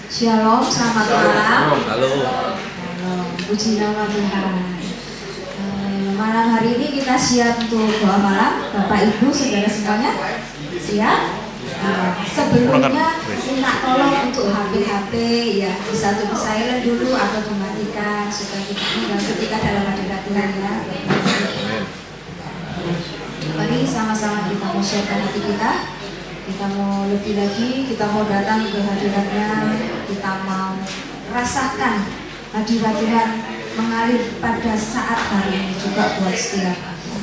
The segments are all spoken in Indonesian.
Shalom, selamat malam. Halo. Halo, puji nama Tuhan. Malam hari ini kita siap untuk doa malam. Bapak Ibu, saudara semuanya siap? Sebelumnya minta tolong untuk HP ya bisa di silent dulu atau dimatikan supaya kita mengganggu kita dalam hadirat Tuhan ya. Mari sama-sama kita mau sharekan hati kita. Kita mau lebih lagi, kita mau datang ke hadiratnya, kita mau rasakan hadirat Tuhan mengalir pada saat hari ini juga buat setiap aku.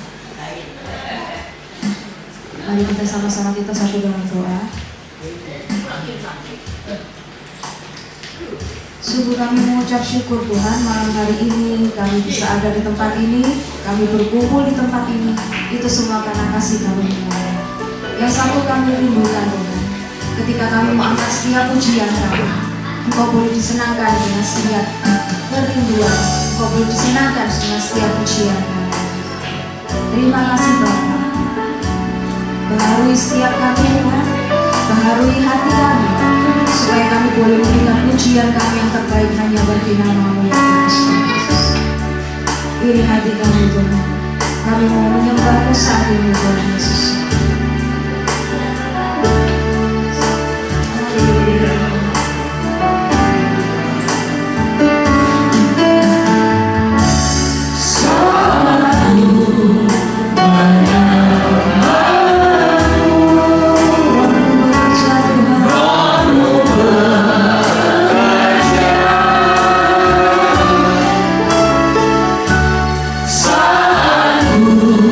Mari kita sama-sama kita satu dengan doa. Sungguh kami mengucap syukur Tuhan, malam hari ini kami bisa ada di tempat ini, kami berkumpul di tempat ini, itu semua karena kasih karunia. Yang satu kami rindukan Tuhan, ketika kami mau angkat setiap pujian kami, Engkau boleh disenangkan dengan setiap kerinduan, Engkau boleh disenangkan dengan setiap pujian kami. Terima kasih Bapa, baharui setiap kami Tuhan, baharui hati kami, supaya kami boleh memberikan pujian kami yang terbaik hanya bagi nama-Mu ya Yesus. Iri hati kami Tuhan, kami mau menyembah-Mu saat ini Tuhan Yesus. Satu mampu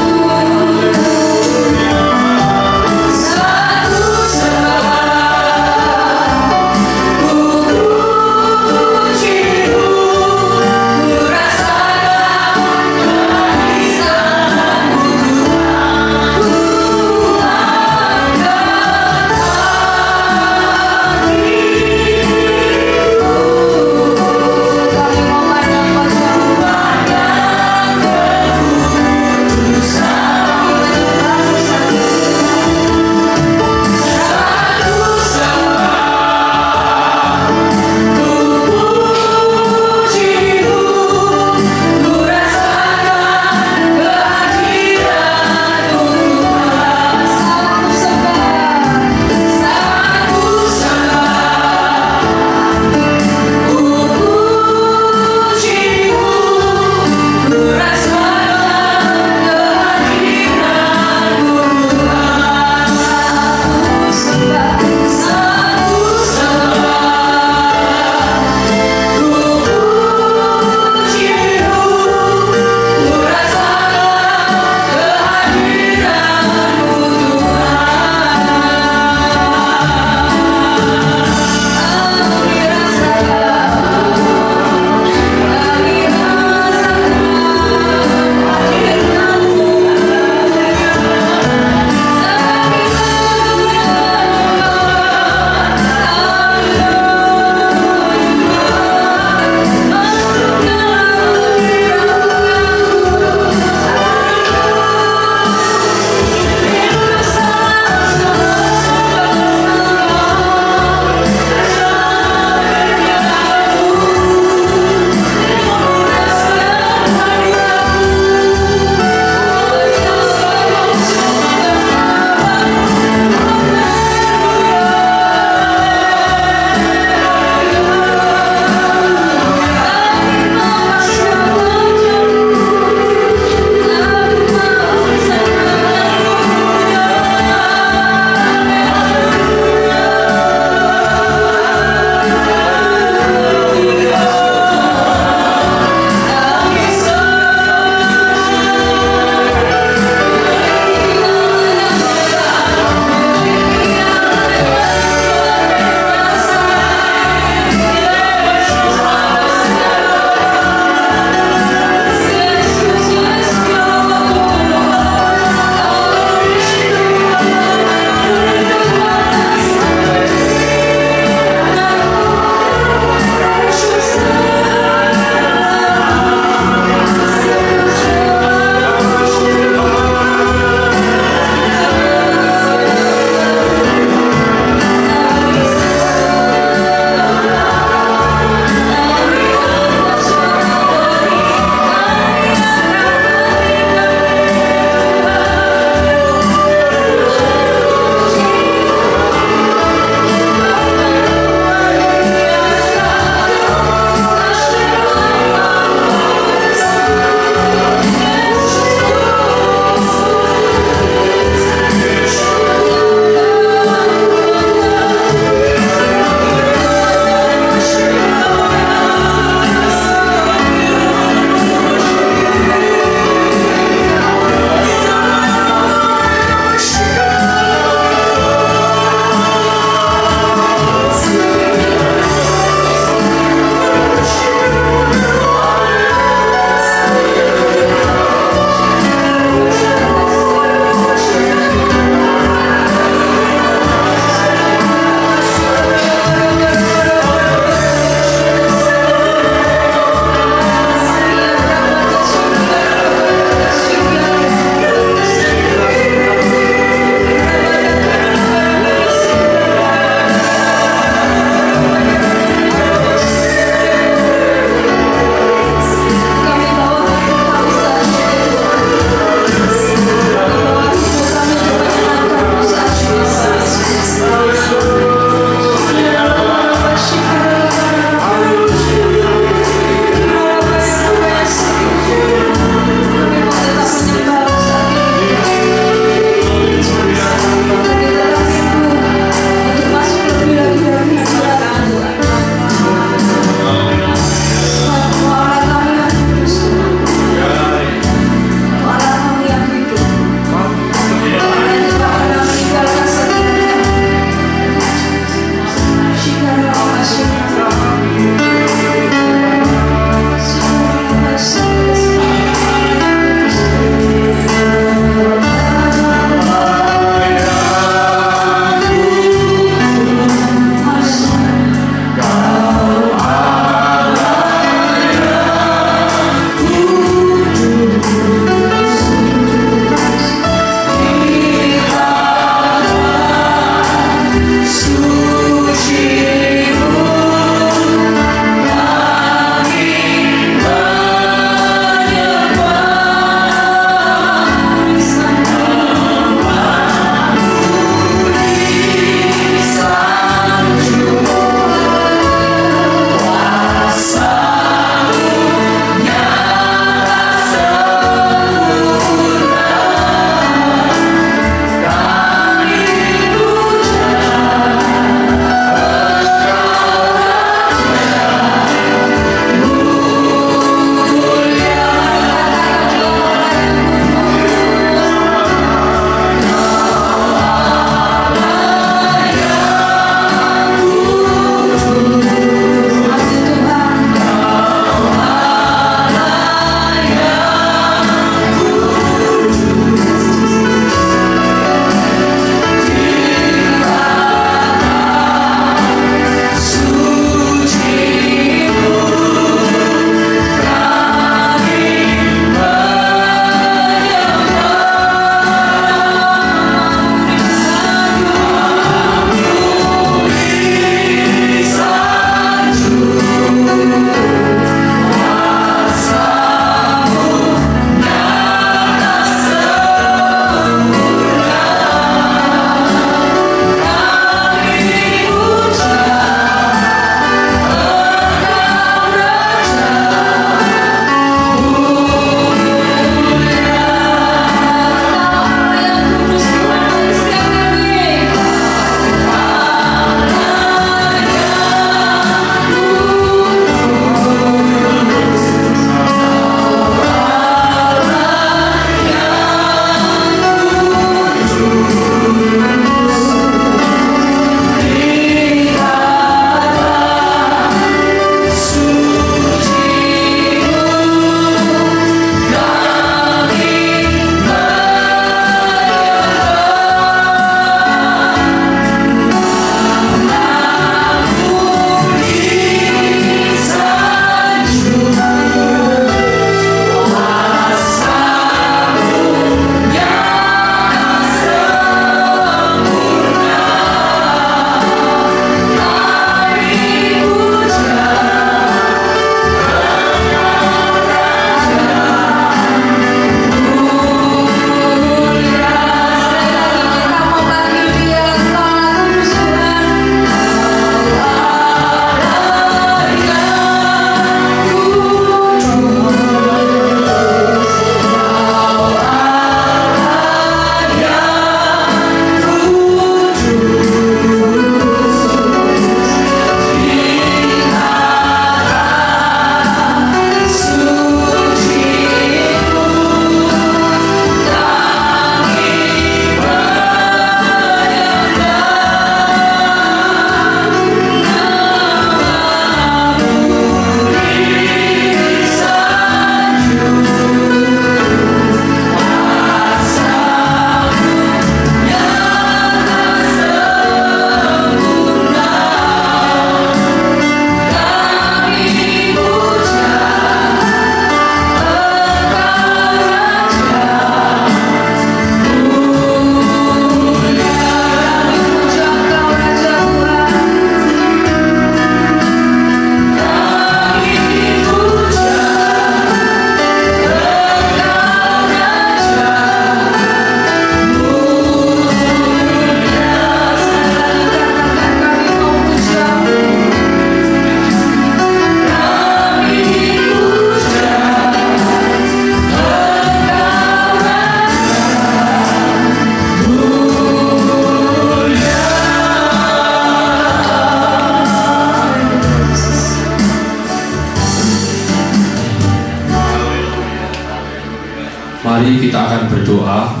hari kita akan berdoa.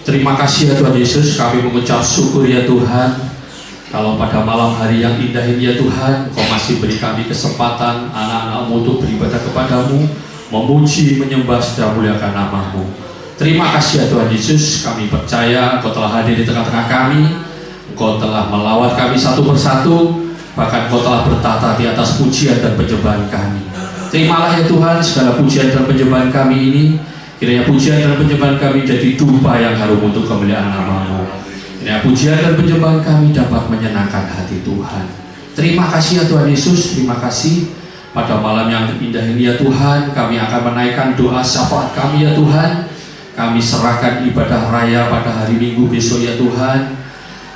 Terima kasih ya Tuhan Yesus, kami mengucap syukur ya Tuhan. Kalau pada malam hari yang indah ini ya Tuhan, Kau masih beri kami kesempatan anak-anak-Mu untuk beribadah kepadamu, memuji, menyembah, dan muliakan nama-Mu. Terima kasih ya Tuhan Yesus, kami percaya Kau telah hadir di tengah-tengah kami, Kau telah melawat kami satu persatu, bahkan Kau telah bertata di atas pujian dan penyembahan kami. Terimalah ya Tuhan segala pujian dan penyembahan kami ini, kiranya pujian dan penyembahan kami jadi dupa yang harum untuk kemuliaan nama-Mu. Kiranya pujian dan penyembahan kami dapat menyenangkan hati Tuhan. Terima kasih ya Tuhan Yesus, terima kasih pada malam yang indah ini ya Tuhan. Kami akan menaikkan doa syafaat kami ya Tuhan. Kami serahkan ibadah raya pada hari Minggu besok ya Tuhan.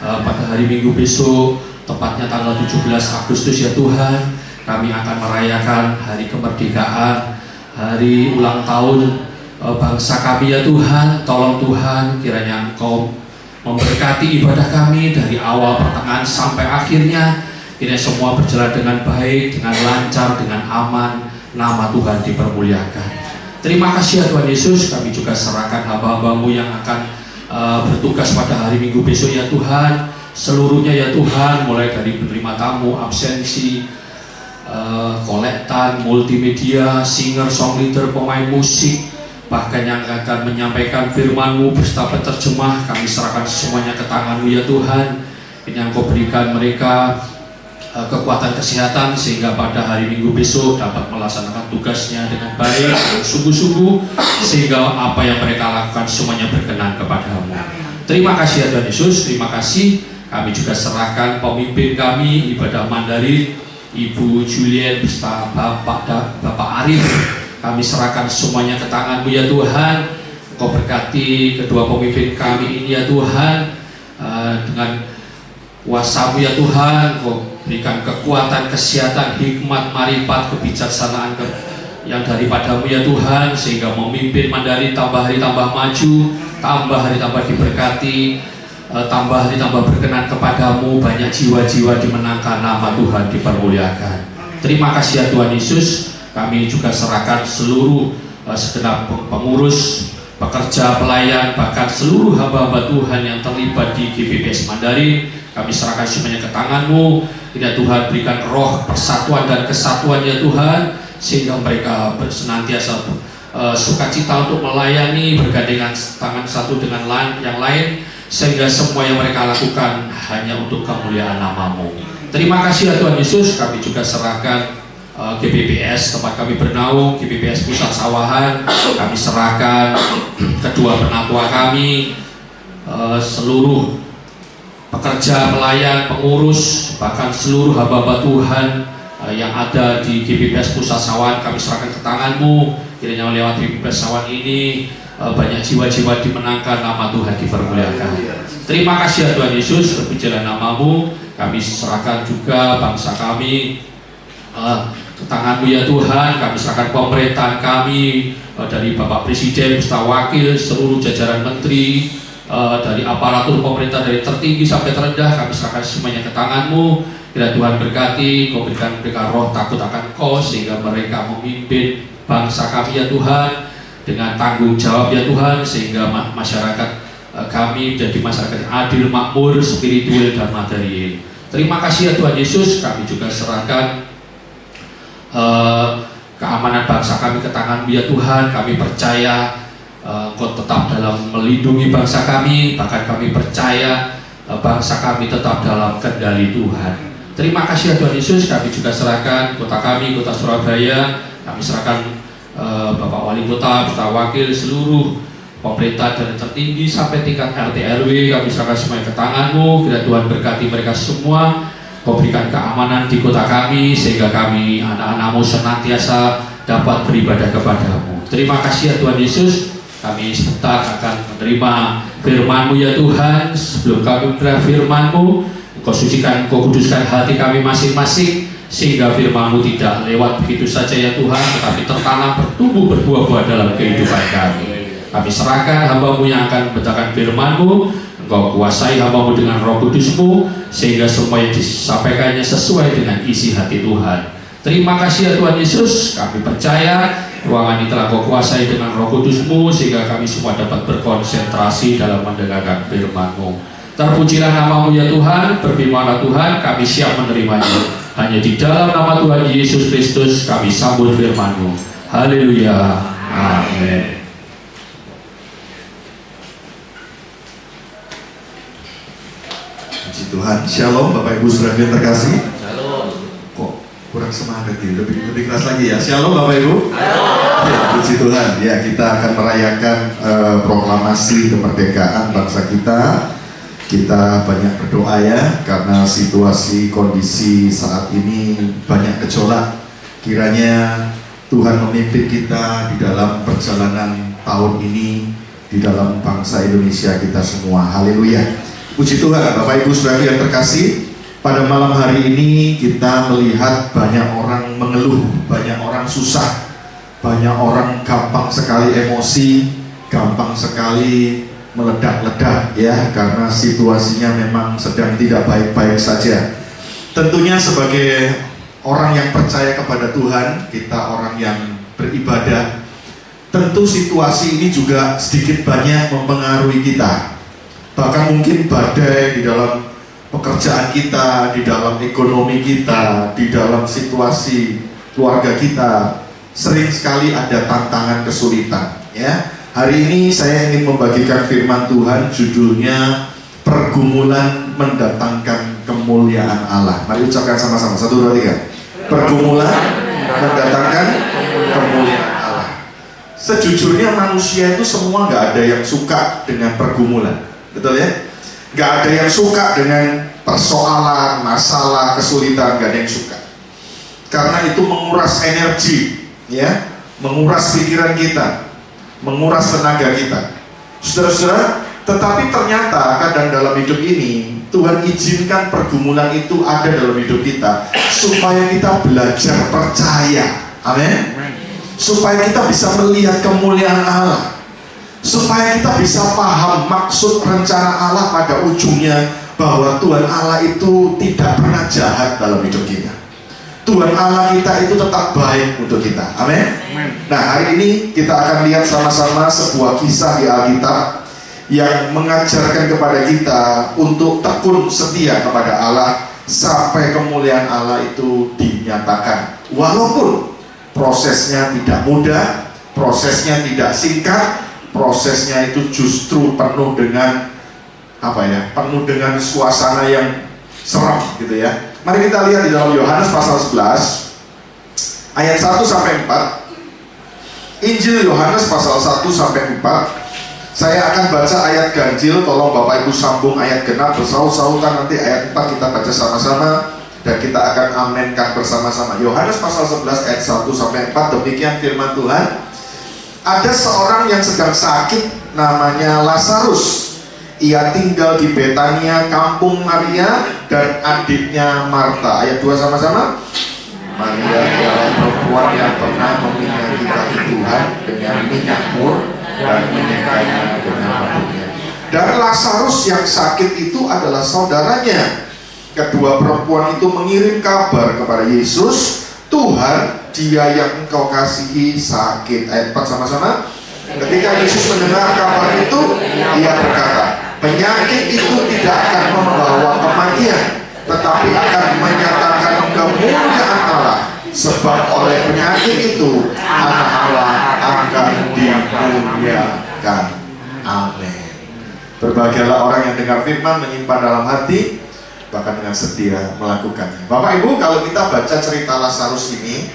Pada hari Minggu besok, tepatnya tanggal 17 Agustus ya Tuhan, kami akan merayakan hari kemerdekaan, hari ulang tahun bangsa kami ya Tuhan. Tolong Tuhan, kiranya Engkau memberkati ibadah kami dari awal, pertengahan sampai akhirnya. Kiranya semua berjalan dengan baik, dengan lancar, dengan aman. Nama Tuhan dipermuliakan. Terima kasih ya Tuhan Yesus. Kami juga serahkan hamba-hamba-Mu yang akan bertugas pada hari Minggu besok ya Tuhan. Seluruhnya ya Tuhan, mulai dari penerima tamu, absensi, kolektan, multimedia, singer, songwriter, pemain musik, bahkan yang akan menyampaikan firman-Mu beserta penerjemah, kami serahkan semuanya ke tangan-Mu ya Tuhan. Ini yang Kau berikan mereka kekuatan kesehatan sehingga pada hari Minggu besok dapat melaksanakan tugasnya dengan baik dan sungguh-sungguh, sehingga apa yang mereka lakukan semuanya berkenan kepadamu. Terima kasih ya Tuhan Yesus, terima kasih. Kami juga serahkan pemimpin kami ibadah Mandarin, Ibu Juliet beserta Bapak Arif. Kami serahkan semuanya ke tangan-Mu ya Tuhan. Kau berkati kedua pemimpin kami ini ya Tuhan, dengan kuasa-Mu ya Tuhan. Kau berikan kekuatan, kesehatan, hikmat, marifat, kebijaksanaan yang daripada-Mu ya Tuhan, sehingga memimpin Mandarin tambah hari tambah maju, tambah hari tambah diberkati, tambah hari tambah berkenan kepadamu. Banyak jiwa-jiwa dimenangkan, nama Tuhan dipermuliakan. Terima kasih ya Tuhan Yesus. Kami juga serahkan seluruh segenap pengurus, pekerja, pelayan, bahkan seluruh hamba-hamba Tuhan yang terlibat di GBPS Mandarin. Kami serahkan semuanya ke tangan-Mu. Ya Tuhan, berikan roh persatuan dan kesatuan ya Tuhan, sehingga mereka senantiasa sukacita untuk melayani, bergandengan tangan satu dengan yang lain, sehingga semua yang mereka lakukan hanya untuk kemuliaan nama-Mu. Terima kasih ya Tuhan Yesus. Kami juga serahkan GBPS tempat kami bernaung, GBPS Pusat Sawahan. Kami serahkan kedua penatua kami, seluruh pekerja, pelayan, pengurus, bahkan seluruh hamba-hamba Tuhan yang ada di GBPS Pusat Sawahan. Kami serahkan ke tangan-Mu. Kiranya lewat GBPS Sawahan ini banyak jiwa-jiwa dimenangkan, nama Tuhan dipermuliakan. Terima kasih ya Tuhan Yesus, terpujilah nama-Mu. Kami serahkan juga bangsa kami ke tangan-Mu ya Tuhan. Kami serahkan pemerintahan kami, dari Bapak Presiden, beserta wakil, seluruh jajaran menteri, dari aparatur pemerintah dari tertinggi sampai terendah. Kami serahkan semuanya ke tangan-Mu. Kiranya Tuhan berkati, Kau berikan mereka roh takut akan Kau, sehingga mereka memimpin bangsa kami ya Tuhan dengan tanggung jawab ya Tuhan, sehingga masyarakat kami menjadi masyarakat yang adil, makmur, spiritual, dan material. Terima kasih ya Tuhan Yesus. Kami juga serahkan keamanan bangsa kami ke tangan-Mu ya Tuhan. Kami percaya Engkau tetap dalam melindungi bangsa kami, bahkan kami percaya bangsa kami tetap dalam kendali Tuhan. Terima kasih ya Tuhan Yesus. Kami juga serahkan kota kami, kota Surabaya. Kami serahkan Bapak Wali Kota beserta wakil, seluruh pemerintah dari tertinggi sampai tingkat RT RW. Kami serahkan semuanya ke tangan-Mu. Kiranya Tuhan berkati mereka semua. Kau berikan keamanan di kota kami, sehingga kami anak-anak-Mu senantiasa dapat beribadah kepadamu. Terima kasih ya Tuhan Yesus. Kami sebentar akan menerima firman-Mu ya Tuhan. Sebelum kami menerima firman-Mu, Engkau sucikan, Engkau kuduskan hati kami masing-masing, sehingga firman-Mu tidak lewat begitu saja ya Tuhan, tetapi tertanam, bertumbuh, berbuah-buah dalam kehidupan kami. Kami serahkan hamba-Mu yang akan membacakan firman-Mu. Engkau kuasai hamba-Mu dengan Roh Kudus-Mu, sehingga semua yang disampaikannya sesuai dengan isi hati Tuhan. Terima kasih ya Tuhan Yesus. Kami percaya Ruangan ini telah Kau kuasai dengan Roh Kudus-Mu sehingga kami semua dapat berkonsentrasi dalam mendengarkan firman-Mu. Terpujilah nama-Mu ya Tuhan, berfirman-Lah Tuhan, kami siap menerimanya. Hanya di dalam nama Tuhan Yesus Kristus kami sambut firman-Mu. Haleluya. Amin. Puji Tuhan. Shalom Bapak Ibu Saudara yang terkasih. Shalom. Kok kurang semangat ya? Lebih keras lagi ya. Shalom Bapak Ibu. Ya, puji Tuhan. Ya, kita akan merayakan proklamasi kemerdekaan bangsa kita. Kita banyak berdoa ya, karena situasi kondisi saat ini banyak gejolak. Kiranya Tuhan memimpin kita di dalam perjalanan tahun ini, di dalam bangsa Indonesia kita semua. Haleluya. Puji Tuhan. Bapak Ibu Saudara yang terkasih, pada malam hari ini kita melihat banyak orang mengeluh, banyak orang susah, banyak orang gampang sekali emosi, gampang sekali meledak-ledak ya, karena situasinya memang sedang tidak baik-baik saja. Tentunya sebagai orang yang percaya kepada Tuhan, kita orang yang beribadah, tentu situasi ini juga sedikit banyak mempengaruhi kita. Bahkan mungkin badai di dalam pekerjaan kita, di dalam ekonomi kita, di dalam situasi keluarga kita, sering sekali ada tantangan kesulitan ya. Hari ini saya ingin membagikan firman Tuhan, judulnya Pergumulan Mendatangkan Kemuliaan Allah. Mari ucapkan sama-sama, 1, 2, 3. Pergumulan mendatangkan kemuliaan Allah. Sejujurnya manusia itu semua nggak ada yang suka dengan pergumulan, betul ya? Nggak ada yang suka dengan persoalan, masalah, kesulitan, nggak ada yang suka. Karena itu menguras energi, ya, menguras pikiran kita, menguras tenaga kita. Saudara-saudara, tetapi ternyata kadang dalam hidup ini Tuhan izinkan pergumulan itu ada dalam hidup kita supaya kita belajar percaya. Amin. Supaya kita bisa melihat kemuliaan Allah, supaya kita bisa paham maksud rencana Allah pada ujungnya, bahwa Tuhan Allah itu tidak pernah jahat dalam hidup kita. Tuhan Allah kita itu tetap baik untuk kita. Amin. Nah, hari ini kita akan lihat sama-sama sebuah kisah di Alkitab yang mengajarkan kepada kita untuk tekun setia kepada Allah sampai kemuliaan Allah itu dinyatakan. Walaupun prosesnya tidak mudah, prosesnya tidak singkat, prosesnya itu justru penuh dengan penuh dengan suasana yang seram gitu ya. Mari kita lihat di dalam Yohanes pasal 11 ayat 1 sampai 4. Injil Yohanes pasal 1 sampai 4. Saya akan baca ayat ganjil, tolong Bapak Ibu sambung ayat genap bersaut-sautan, nanti ayat 4 kita baca sama-sama dan kita akan amenkan bersama-sama. Yohanes pasal 11 ayat 1 sampai 4, demikian firman Tuhan. Ada seorang yang sedang sakit, namanya Lazarus. Ia tinggal di Betania, kampung Maria dan adiknya Marta. Ayat 2 sama-sama. Maria adalah perempuan yang pernah meminyaki kaki Tuhan dengan minyak mur dan menyekainya dengan rambutnya. Dan Lazarus yang sakit itu adalah saudaranya. Kedua perempuan itu mengirim kabar kepada Yesus, Tuhan, dia yang engkau kasihi sakit. Ayat 4 sama-sama. Ketika Yesus mendengar kabar itu, ia berkata, penyakit itu tidak akan membawa kematian, tetapi akan menyatakan kemuliaan Allah. Sebab oleh penyakit itu anak Allah akan dimuliakan. Amin. Berbahagialah orang yang dengar firman, menyimpan dalam hati, bahkan dengan setia melakukannya. Bapak Ibu, kalau kita baca cerita Lazarus ini,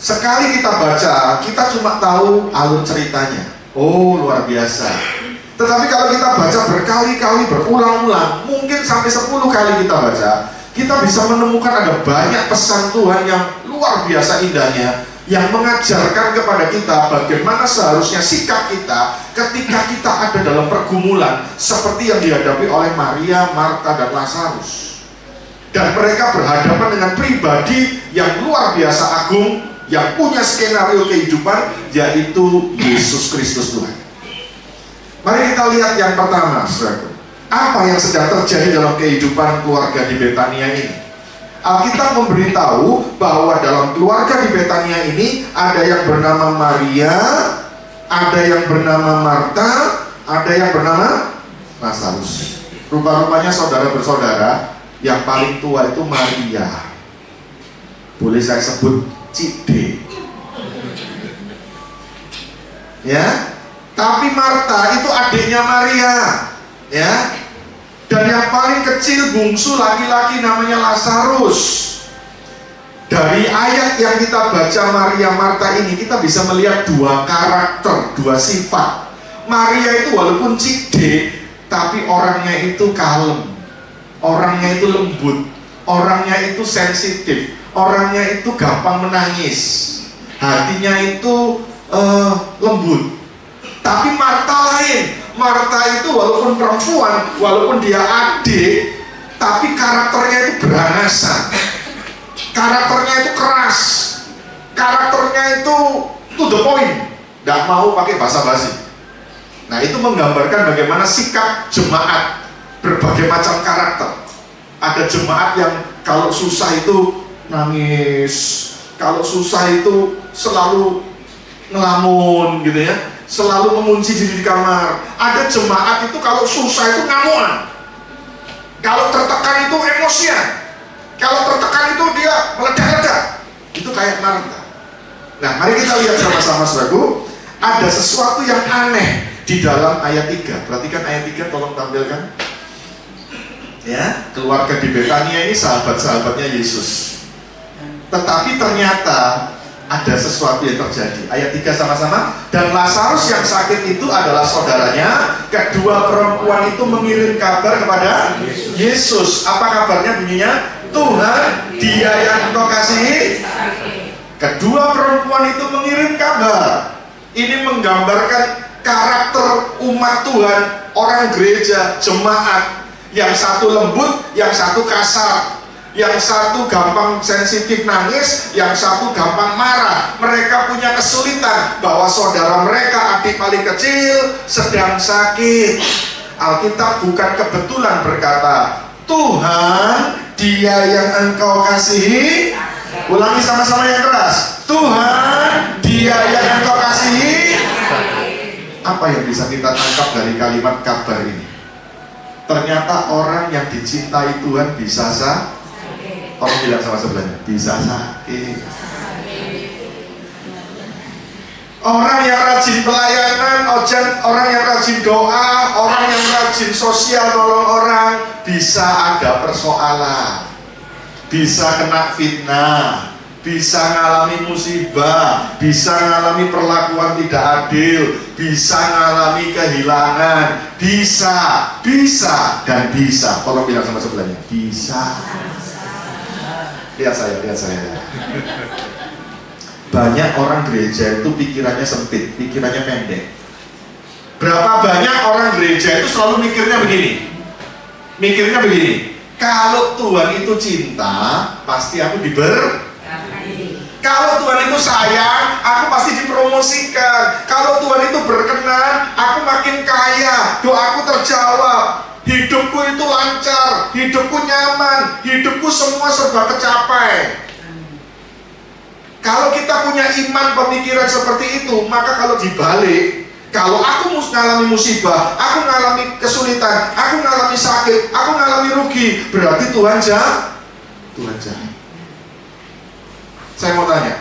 sekali kita baca, kita cuma tahu alur ceritanya. Oh, luar biasa. Tetapi kalau kita baca berkali-kali, berulang-ulang, mungkin sampai 10 kali kita baca, kita bisa menemukan ada banyak pesan Tuhan yang luar biasa indahnya, yang mengajarkan kepada kita bagaimana seharusnya sikap kita ketika kita ada dalam pergumulan seperti yang dihadapi oleh Maria, Marta, dan Lazarus. Dan mereka berhadapan dengan pribadi yang luar biasa agung, yang punya skenario kehidupan, yaitu Yesus Kristus Tuhan. Mari kita lihat yang pertama, saudaraku. Apa yang sedang terjadi dalam kehidupan keluarga di Betania ini? Alkitab memberitahu bahwa dalam keluarga di Betania ini ada yang bernama Maria, ada yang bernama Marta, ada yang bernama Lazarus. Rupa-rupanya saudara bersaudara, yang paling tua itu Maria. Boleh saya sebut Cide. Ya, tapi Marta itu adiknya Maria, ya. Dan yang paling kecil bungsu laki-laki namanya Lazarus. Dari ayat yang kita baca Maria Marta ini, kita bisa melihat dua karakter, dua sifat. Maria itu walaupun cide, tapi orangnya itu kalem, orangnya itu lembut, orangnya itu sensitif, orangnya itu gampang menangis, hatinya itu lembut. Tapi Marta lain. Marta itu walaupun perempuan, walaupun dia adik, tapi karakternya itu berangasan, karakternya itu keras, karakternya itu to the point, tidak mau pakai basa-basi. Nah, itu menggambarkan bagaimana sikap jemaat, berbagai macam karakter. Ada jemaat yang kalau susah itu nangis, kalau susah itu selalu ngelamun gitu ya, selalu mengunci diri di kamar. Ada jemaat itu kalau susah itu ngamuan, kalau tertekan itu emosian, kalau tertekan itu dia meledak-ledak. Itu kayak Marta. Nah, mari kita lihat sama-sama saudaraku, ada sesuatu yang aneh di dalam ayat 3. Perhatikan ayat 3, tolong tampilkan. Ya, keluarga di Betania ini sahabat-sahabatnya Yesus. Tetapi ternyata ada sesuatu yang terjadi. Ayat 3 sama-sama. Dan Lazarus yang sakit itu adalah saudaranya. Kedua perempuan itu mengirim kabar kepada Yesus. Apa kabarnya bunyinya? Tuhan, dia yang engkau kasihi. Kedua perempuan itu mengirim kabar. Ini menggambarkan karakter umat Tuhan, orang gereja, jemaat. Yang satu lembut, yang satu kasar. Yang satu gampang sensitif nangis, yang satu gampang marah. Mereka punya kesulitan bahwa saudara mereka, adik paling kecil, sedang sakit. Alkitab bukan kebetulan berkata, Tuhan, dia yang engkau kasihi. Ulangi sama-sama yang keras. Tuhan, dia yang engkau kasihi. Apa yang bisa kita tangkap dari kalimat kabar ini? Ternyata orang yang dicintai Tuhan bisa sakit. Tolong bilang sama sebelahnya, bisa sakit. Orang yang rajin pelayanan, orang yang rajin doa, orang yang rajin sosial nolong orang, bisa ada persoalan, bisa kena fitnah, bisa ngalami musibah, bisa ngalami perlakuan tidak adil, bisa ngalami kehilangan, bisa dan bisa. Tolong bilang sama sebelahnya, bisa. Lihat saya. Banyak orang gereja itu pikirannya sempit, pikirannya pendek. Berapa banyak orang gereja itu selalu mikirnya begini, kalau Tuhan itu cinta, pasti aku kalau Tuhan itu sayang, aku pasti dipromosikan. Kalau Tuhan itu berkenan, aku makin kaya, doaku terjawab, hidupku itu lancar, hidupku nyaman, hidupku semua serba tercapai. Kalau kita punya iman pemikiran seperti itu, maka kalau dibalik, kalau aku mengalami musibah, aku mengalami kesulitan, aku mengalami sakit, aku mengalami rugi, berarti Tuhan jahat. Saya mau tanya,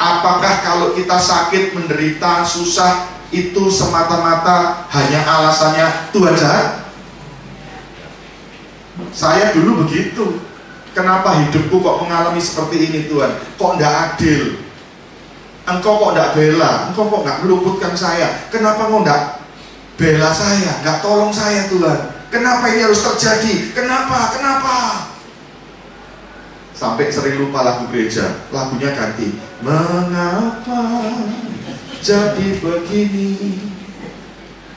apakah kalau kita sakit, menderita, susah, itu semata-mata hanya alasannya Tuhan jahat? Saya dulu begitu. Kenapa hidupku kok mengalami seperti ini Tuhan? Kok tidak adil? Engkau kok tidak bela? Engkau kok tidak meluputkan saya? Kenapa engkau tidak bela saya? Tidak tolong saya Tuhan? Kenapa ini harus terjadi? Kenapa? Sampai sering lupa lagu gereja, lagunya ganti. Mengapa jadi begini?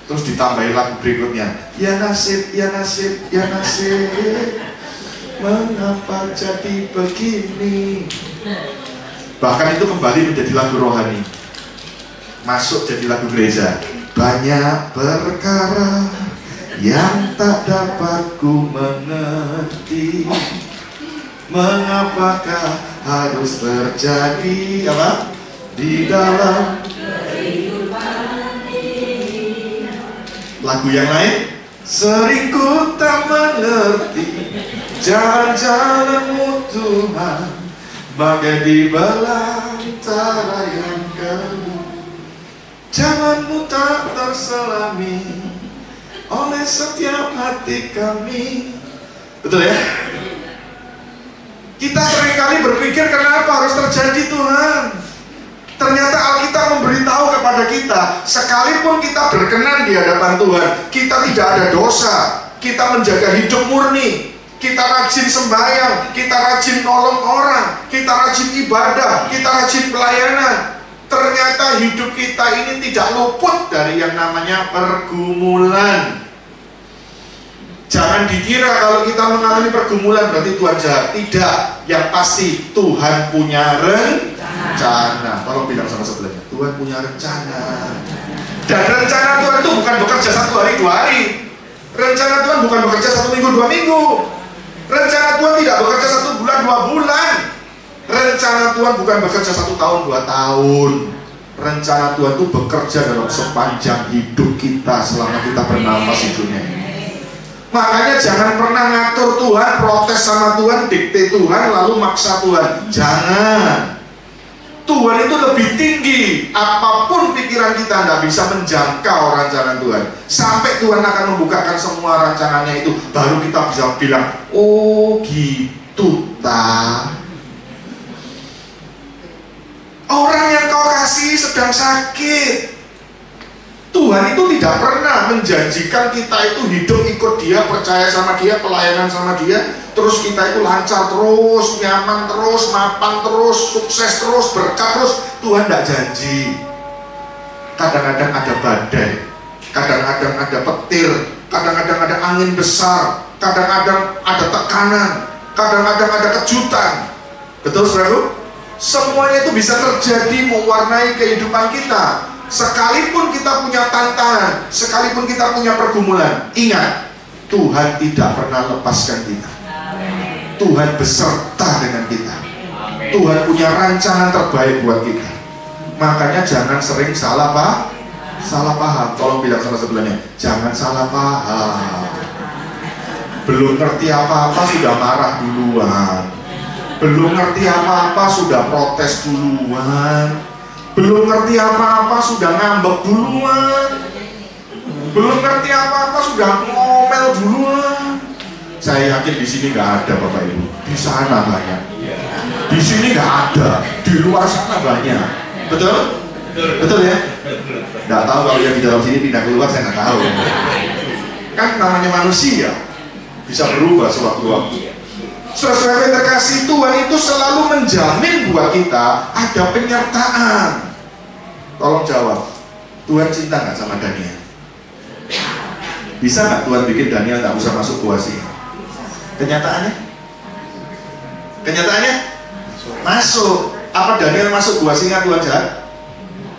Terus ditambahin lagu berikutnya, ya nasib, mengapa jadi begini? Bahkan itu kembali menjadi lagu rohani, masuk jadi lagu gereja. Banyak perkara yang tak dapat ku mengerti. Mengapakah harus terjadi apa? Di dalam lagu yang lain. Sering ku tak mengerti jalan-jalanmu Tuhan, bagai di belantara yang gelap. Jalanmu tak terselami oleh setiap hati kami. Betul ya? Kita seringkali berpikir kenapa harus terjadi Tuhan. Ternyata Alkitab memberitahu kepada kita, sekalipun kita berkenan di hadapan Tuhan, kita tidak ada dosa, kita menjaga hidup murni, kita rajin sembahyang, kita rajin nolong orang, kita rajin ibadah, kita rajin pelayanan. Ternyata hidup kita ini tidak luput dari yang namanya pergumulan. Jangan dikira kalau kita mengalami pergumulan berarti Tuhan jahat. Tidak, yang pasti Tuhan punya rencana. Tolong bilang sama sebelahnya, Tuhan punya rencana. Dan rencana Tuhan itu bukan bekerja 1 hari 2 hari. Rencana Tuhan bukan bekerja 1 minggu 2 minggu. Rencana Tuhan tidak bekerja 1 bulan 2 bulan. Rencana Tuhan bukan bekerja 1 tahun 2 tahun. Rencana Tuhan itu bekerja dalam sepanjang hidup kita selama kita bernafas di dunia ini. Makanya jangan pernah ngatur Tuhan, protes sama Tuhan, dikte Tuhan, lalu maksa Tuhan. Jangan. Tuhan itu lebih tinggi. Apapun pikiran kita nggak bisa menjangkau rancangan Tuhan. Sampai Tuhan akan membukakan semua rancangannya itu, baru kita bisa bilang, oh gitu ta. Orang yang kau kasih sedang sakit. Tuhan itu tidak pernah menjanjikan kita itu hidup ikut Dia, percaya sama Dia, pelayanan sama Dia, terus kita itu lancar terus, nyaman terus, mapan terus, sukses terus, berkat terus. Tuhan tidak janji. Kadang-kadang ada badai, kadang-kadang ada petir, kadang-kadang ada angin besar, kadang-kadang ada tekanan, kadang-kadang ada kejutan. Betul saudaraku? Semuanya itu bisa terjadi mewarnai kehidupan kita. Sekalipun kita punya tantangan, sekalipun kita punya pergumulan, ingat, Tuhan tidak pernah lepaskan kita. Tuhan beserta dengan kita. Tuhan punya rancangan terbaik buat kita. Makanya jangan sering salah paham. Tolong bilang sama sebelahnya, jangan salah paham. Belum ngerti apa-apa sudah marah duluan. Belum ngerti apa-apa sudah protes duluan. Belum ngerti apa-apa sudah ngambek duluan. Belum ngerti apa-apa sudah ngomel duluan. Saya yakin di sini nggak ada Bapak Ibu. Di sana banyak. Di sini nggak ada. Di luar sana banyak. Betul? Betul ya? Nggak tahu kalau yang di dalam sini pindah keluar, saya nggak tahu. Kan namanya manusia, bisa berubah sewaktu-waktu. Saudara yang terkasih, Tuhan itu selalu menjamin buat kita ada penyertaan. Tolong jawab, Tuhan cinta nggak sama Daniel? Bisa nggak Tuhan bikin Daniel nggak usah masuk gua singa? Kenyataannya? Kenyataannya? Masuk. Apa Daniel masuk gua singa Tuhan jahat?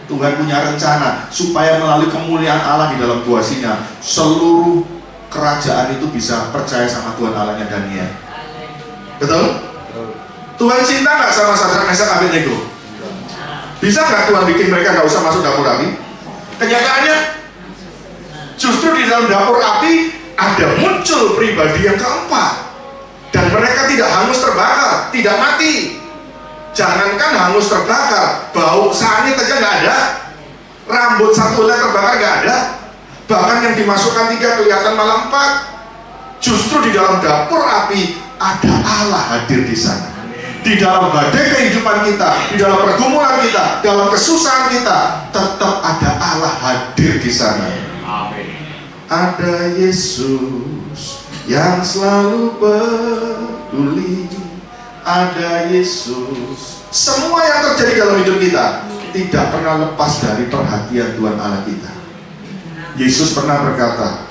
Tuhan punya rencana supaya melalui kemuliaan Allah di dalam gua singa, seluruh kerajaan itu bisa percaya sama Tuhan Allahnya Daniel. Betul? Tuhan cinta nggak sama Sadrak, Mesak, Abednego? Bisa nggak Tuhan bikin mereka nggak usah masuk dapur api? Kenyataannya, justru di dalam dapur api ada muncul pribadi yang keempat, dan mereka tidak hangus terbakar, tidak mati. Jangankan hangus terbakar, bau sangit aja nggak ada, rambut satu helai terbakar nggak ada, bahkan yang dimasukkan 3 kelihatan malah 4. Justru di dalam dapur api ada Allah hadir di sana. Di dalam badai kehidupan kita, di dalam pergumulan kita, dalam kesusahan kita, tetap ada Allah hadir di sana. Amin. Ada Yesus yang selalu peduli. Ada Yesus. Semua yang terjadi dalam hidup kita tidak pernah lepas dari perhatian Tuhan Allah kita. Yesus pernah berkata,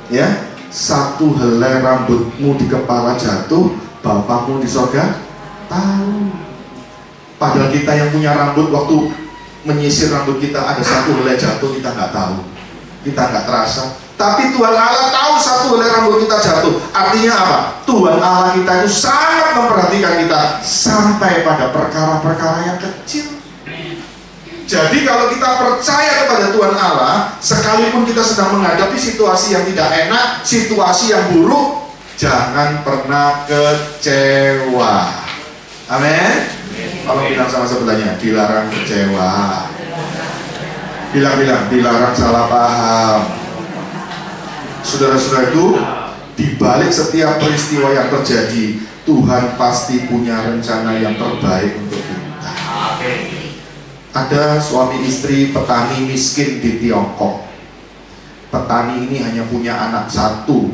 ya, 1 helai rambutmu di kepala jatuh, Bapakmu di sorga tahu. Padahal kita yang punya rambut, waktu menyisir rambut kita ada 1 helai jatuh, kita nggak tahu, kita nggak terasa. Tapi Tuhan Allah tahu satu helai rambut kita jatuh. Artinya apa? Tuhan Allah kita itu sangat memperhatikan kita sampai pada perkara-perkara yang kecil. Jadi kalau kita percaya kepada Tuhan Allah, sekalipun kita sedang menghadapi situasi yang tidak enak, situasi yang buruk, jangan pernah kecewa. Amin. Kalau bilang sama sebelahnya, dilarang kecewa. Bilang, dilarang salah paham. Saudara-saudaraku, di balik setiap peristiwa yang terjadi, Tuhan pasti punya rencana yang terbaik untuk kita. Ada suami istri petani miskin di Tiongkok. Petani ini hanya punya anak satu.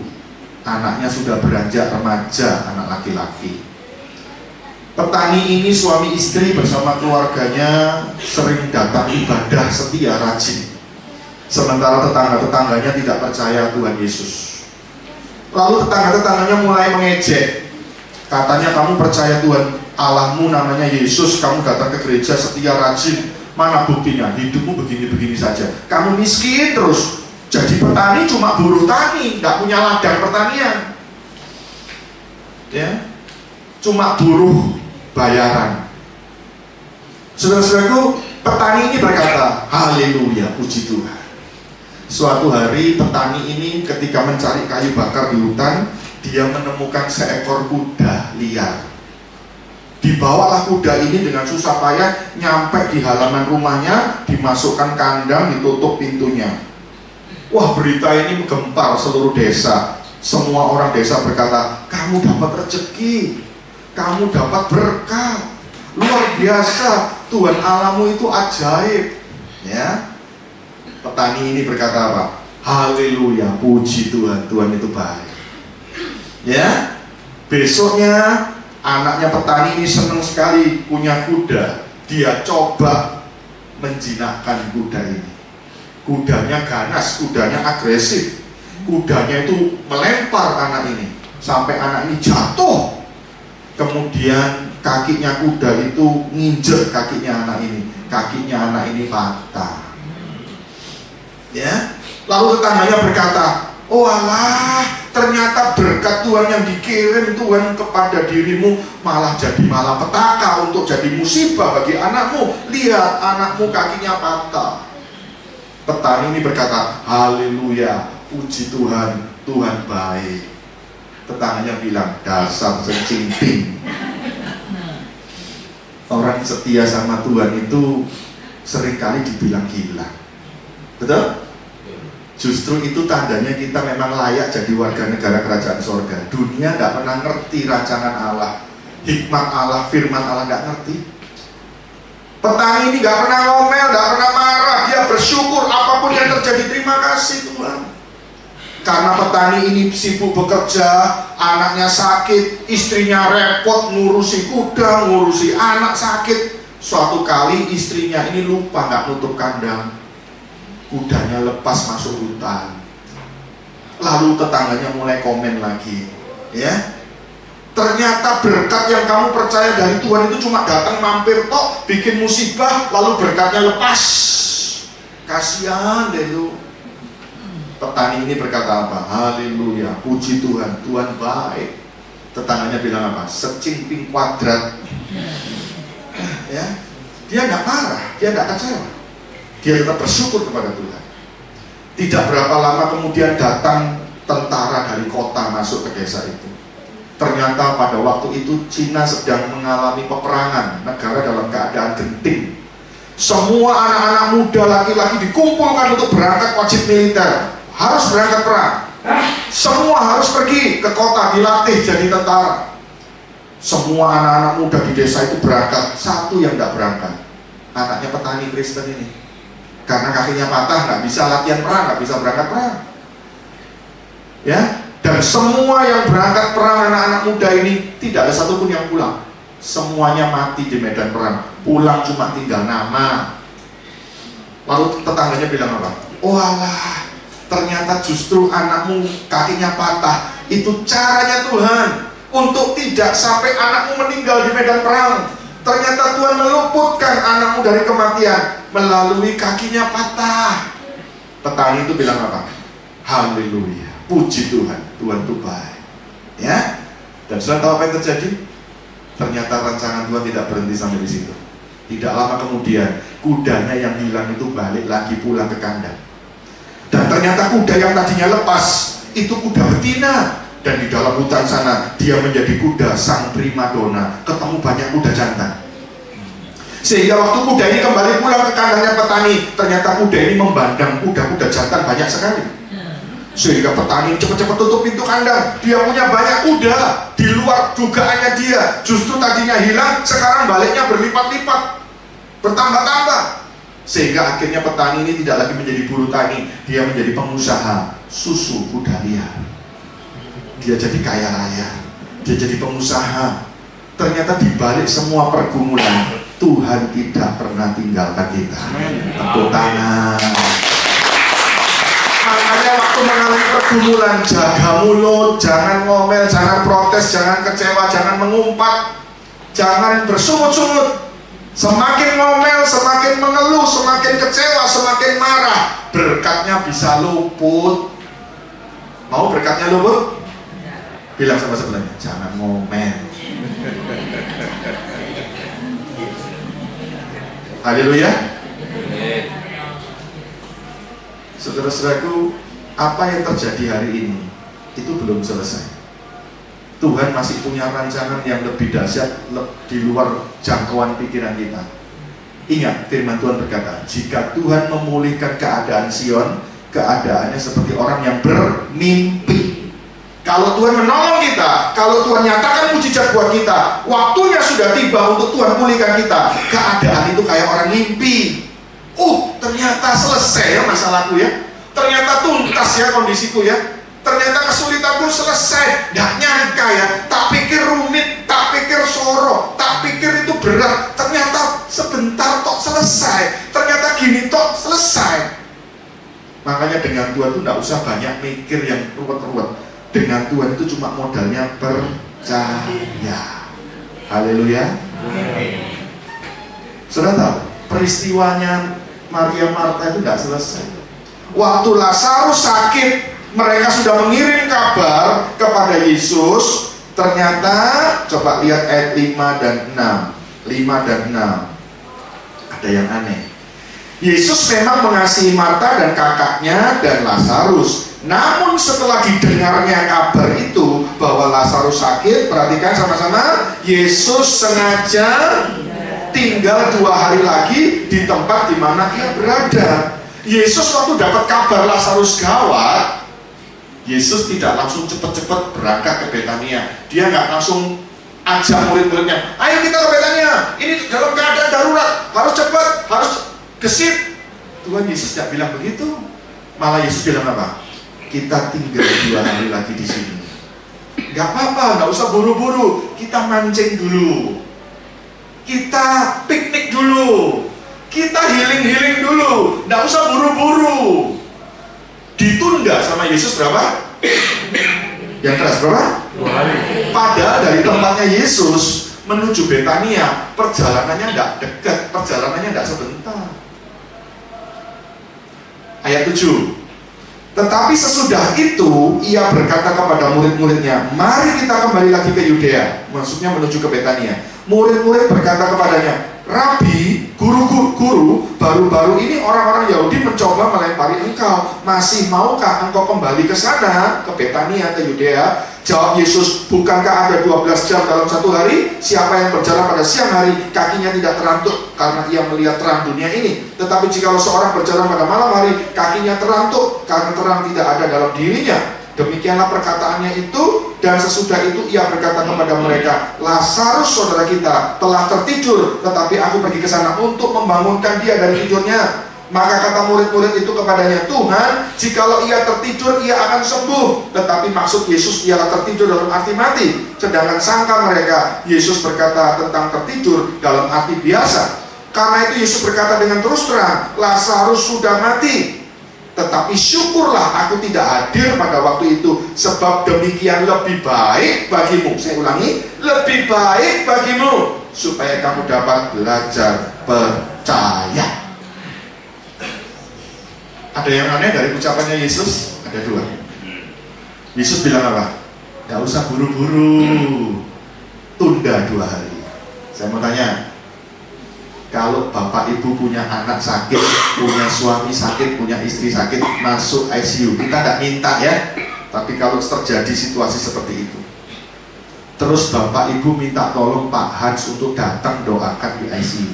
Anaknya sudah beranjak remaja, anak laki-laki. Petani ini suami istri bersama keluarganya sering datang ibadah setia rajin. Sementara tetangga-tetangganya tidak percaya Tuhan Yesus. Lalu tetangga-tetangganya mulai mengejek. Katanya, kamu percaya Tuhan Allahmu namanya Yesus, kamu datang ke gereja setia rajin, mana buktinya? Hidupmu begini-begini saja. Kamu miskin terus. Jadi petani cuma buruh tani, nggak punya ladang pertanian. Ya, cuma buruh bayaran. Saudara-saudaraku, petani ini berkata, haleluya, puji Tuhan. Suatu hari petani ini ketika mencari kayu bakar di hutan, dia menemukan seekor kuda liar. Dibawalah kuda ini dengan susah payah nyampe di halaman rumahnya, dimasukkan kandang, ditutup pintunya. Wah, berita ini menggempar seluruh desa. Semua orang desa berkata, kamu dapat rezeki, kamu dapat berkah, luar biasa, Tuhan Allahmu itu ajaib. Ya, petani ini berkata apa? Haleluya, puji Tuhan, Tuhan itu baik. Ya, besoknya anaknya petani ini senang sekali punya kuda. Dia coba menjinakkan kuda ini. Kudanya ganas, kudanya agresif. Kudanya itu melempar anak ini sampai anak ini jatuh. Kemudian kakinya kuda itu nginjek kakinya anak ini. Kakinya anak ini patah. Ya, lalu tetangganya berkata, oh alah, ternyata berkat Tuhan yang dikirim Tuhan kepada dirimu malah jadi malapetaka untuk jadi musibah bagi anakmu. Lihat, anakmu kakinya patah. Petani ini berkata, haleluya, puji Tuhan, Tuhan baik. Tetangganya bilang, dasar secinting. Orang setia sama Tuhan itu seringkali dibilang gila. Betul? Justru itu tandanya kita memang layak jadi warga negara kerajaan sorga. Dunia tidak pernah ngerti rancangan Allah, hikmat Allah, firman Allah tidak ngerti. Petani ini gak pernah ngomel, gak pernah marah. Dia bersyukur apapun yang terjadi, terima kasih Tuhan. Karena petani ini sibuk bekerja, anaknya sakit, istrinya repot ngurusi kuda, ngurusi anak sakit. Suatu kali istrinya ini lupa gak nutup kandang, kudanya lepas masuk hutan. Lalu tetangganya mulai komen lagi, ya, ternyata berkat yang kamu percaya dari Tuhan itu cuma datang mampir tok, bikin musibah, lalu berkatnya lepas. Kasihan deh lu. Petani ini berkata apa? Haleluya, puji Tuhan, Tuhan baik. Tetangganya bilang apa? Secimping kuadrat. Ya, dia nggak marah, dia nggak kecewa, dia tetap bersyukur kepada Tuhan. Tidak berapa lama kemudian datang tentara dari kota masuk ke desa itu. Ternyata pada waktu itu Cina sedang mengalami peperangan, negara dalam keadaan genting. Semua anak-anak muda laki-laki dikumpulkan untuk berangkat wajib militer, harus berangkat perang. Semua harus pergi ke kota dilatih jadi tentara. Semua anak-anak muda di desa itu berangkat, satu yang tidak berangkat, anaknya petani Kristen ini. Karena kakinya patah, nggak bisa latihan perang, nggak bisa berangkat perang. Ya, dan semua yang berangkat perang anak-anak muda ini tidak ada satupun yang pulang. Semuanya mati di medan perang. Pulang cuma tinggal nama. Lalu tetangganya bilang apa? Oh alah, ternyata justru anakmu kakinya patah. Itu caranya Tuhan untuk tidak sampai anakmu meninggal di medan perang. Ternyata Tuhan meluputkan anakmu dari kematian melalui kakinya patah. Petani itu bilang apa? Haleluya. Puji Tuhan. Tuhan itu baik. Ya. Dan sudah tahu apa yang terjadi? Ternyata rancangan Tuhan tidak berhenti sampai di situ. Tidak lama kemudian kudanya yang hilang itu balik lagi pulang ke kandang. Dan ternyata kuda yang tadinya lepas itu kuda betina. Dan di dalam hutan sana dia menjadi kuda sang primadona. Ketemu banyak kuda jantan. Sehingga waktu kuda ini kembali pulang ke kandangnya petani, ternyata kuda ini membandang kuda-kuda jantan banyak sekali. Sehingga petani cepat-cepat tutup pintu kandang. Dia punya banyak kuda di luar dugaannya dia. Justru tadinya hilang, sekarang baliknya berlipat-lipat, bertambah-tambah. Sehingga akhirnya petani ini tidak lagi menjadi buruh tani, dia menjadi pengusaha susu kuda liar. Dia jadi kaya raya, dia jadi pengusaha. Ternyata di balik semua pergumulan, Tuhan tidak pernah tinggalkan kita. Tepuk tangan. Makanya waktu mengalami pergumulan, jaga mulut, jangan ngomel, jangan protes, jangan kecewa, jangan mengumpat, jangan bersungut-sungut. Semakin ngomel, semakin mengeluh, semakin kecewa, semakin marah, berkatnya bisa luput. Mau berkatnya luput? Bilang sama sebelahnya, jangan ngomel. Haleluya. Saudara-saudaraku, apa yang terjadi hari ini itu belum selesai. Tuhan masih punya rancangan yang lebih dahsyat di luar jangkauan pikiran kita. Ingat, firman Tuhan berkata, jika Tuhan memulihkan keadaan Sion, keadaannya seperti orang yang bermimpi. Kalau Tuhan menolong kita, kalau Tuhan nyatakan mujizat buat kita, waktunya sudah tiba untuk Tuhan pulihkan kita. Keadaan itu kayak orang mimpi. Ternyata selesai ya masalahku ya. Ternyata tuntas ya kondisiku ya. Ternyata kesulitanku selesai. Nggak nyangka ya. Tak pikir rumit, tak pikir soro, tak pikir itu berat. Ternyata sebentar tok selesai. Ternyata gini tok selesai. Makanya dengan Tuhan itu nggak usah banyak mikir yang ruwet-ruwet. Dengan Tuhan itu cuma modalnya percaya. Haleluya. Saudara tahu peristiwanya Maria Marta itu tidak selesai. Waktu Lazarus sakit, mereka sudah mengirim kabar kepada Yesus. Ternyata coba lihat ayat 5 dan 6. 5 dan 6. Ada yang aneh. Yesus memang mengasihi Marta dan kakaknya dan Lazarus. Namun setelah didengarnya kabar itu bahwa Lazarus sakit, perhatikan sama-sama, Yesus sengaja tinggal 2 hari lagi di tempat di mana ia berada. Yesus waktu dapat kabar Lazarus gawat, Yesus tidak langsung cepat-cepat berangkat ke Betania. Dia nggak langsung ajak murid-muridnya, ayo kita ke Betania, ini dalam keadaan darurat, harus cepat, harus gesit. Tuhan Yesus tidak bilang begitu. Malah Yesus bilang apa? Kita tinggal 2 hari lagi di sini. Nggak apa-apa, nggak usah buru-buru. Kita mancing dulu. Kita piknik dulu. Kita healing-healing dulu. Nggak usah buru-buru. Ditunda sama Yesus berapa? Yang keras berapa? 2 hari. Padahal dari tempatnya Yesus menuju Betania, perjalanannya nggak dekat, perjalanannya nggak sebentar. Ayat 7. Tetapi sesudah itu ia berkata kepada murid-muridnya, mari kita kembali lagi ke Yudea. Maksudnya menuju ke Betania. Murid-murid berkata kepadanya, Rabi, guru, baru-baru ini orang-orang Yahudi mencoba melempari engkau. Masih maukah engkau kembali ke sana, ke Betania, ke Yudea? Jawab Yesus, bukankah ada 12 jam dalam satu hari? Siapa yang berjalan pada siang hari, kakinya tidak terantuk karena ia melihat terang dunia ini. Tetapi jika seorang berjalan pada malam hari, kakinya terantuk karena terang tidak ada dalam dirinya. Demikianlah perkataannya itu, dan sesudah itu ia berkata kepada mereka, Lazarus saudara kita telah tertidur, tetapi aku pergi ke sana untuk membangunkan dia dari tidurnya. Maka kata murid-murid itu kepadanya, Tuhan, jikalau ia tertidur, ia akan sembuh. Tetapi maksud Yesus ialah tertidur dalam arti mati. Sedangkan sangka mereka, Yesus berkata tentang tertidur dalam arti biasa. Karena itu Yesus berkata dengan terus terang, Lazarus sudah mati. Tetapi syukurlah aku tidak hadir pada waktu itu, sebab demikian lebih baik bagimu. Saya ulangi, lebih baik bagimu, supaya kamu dapat belajar percaya. Ada yang aneh dari ucapannya Yesus? Ada Ada 2. Yesus bilang apa? Gak usah buru-buru, tunda 2 hari. Saya mau tanya, kalau bapak ibu punya anak sakit, punya suami sakit, punya istri sakit, masuk ICU, kita gak minta ya. Tapi kalau terjadi situasi seperti itu, terus bapak ibu minta tolong Pak Hans untuk datang doakan di ICU.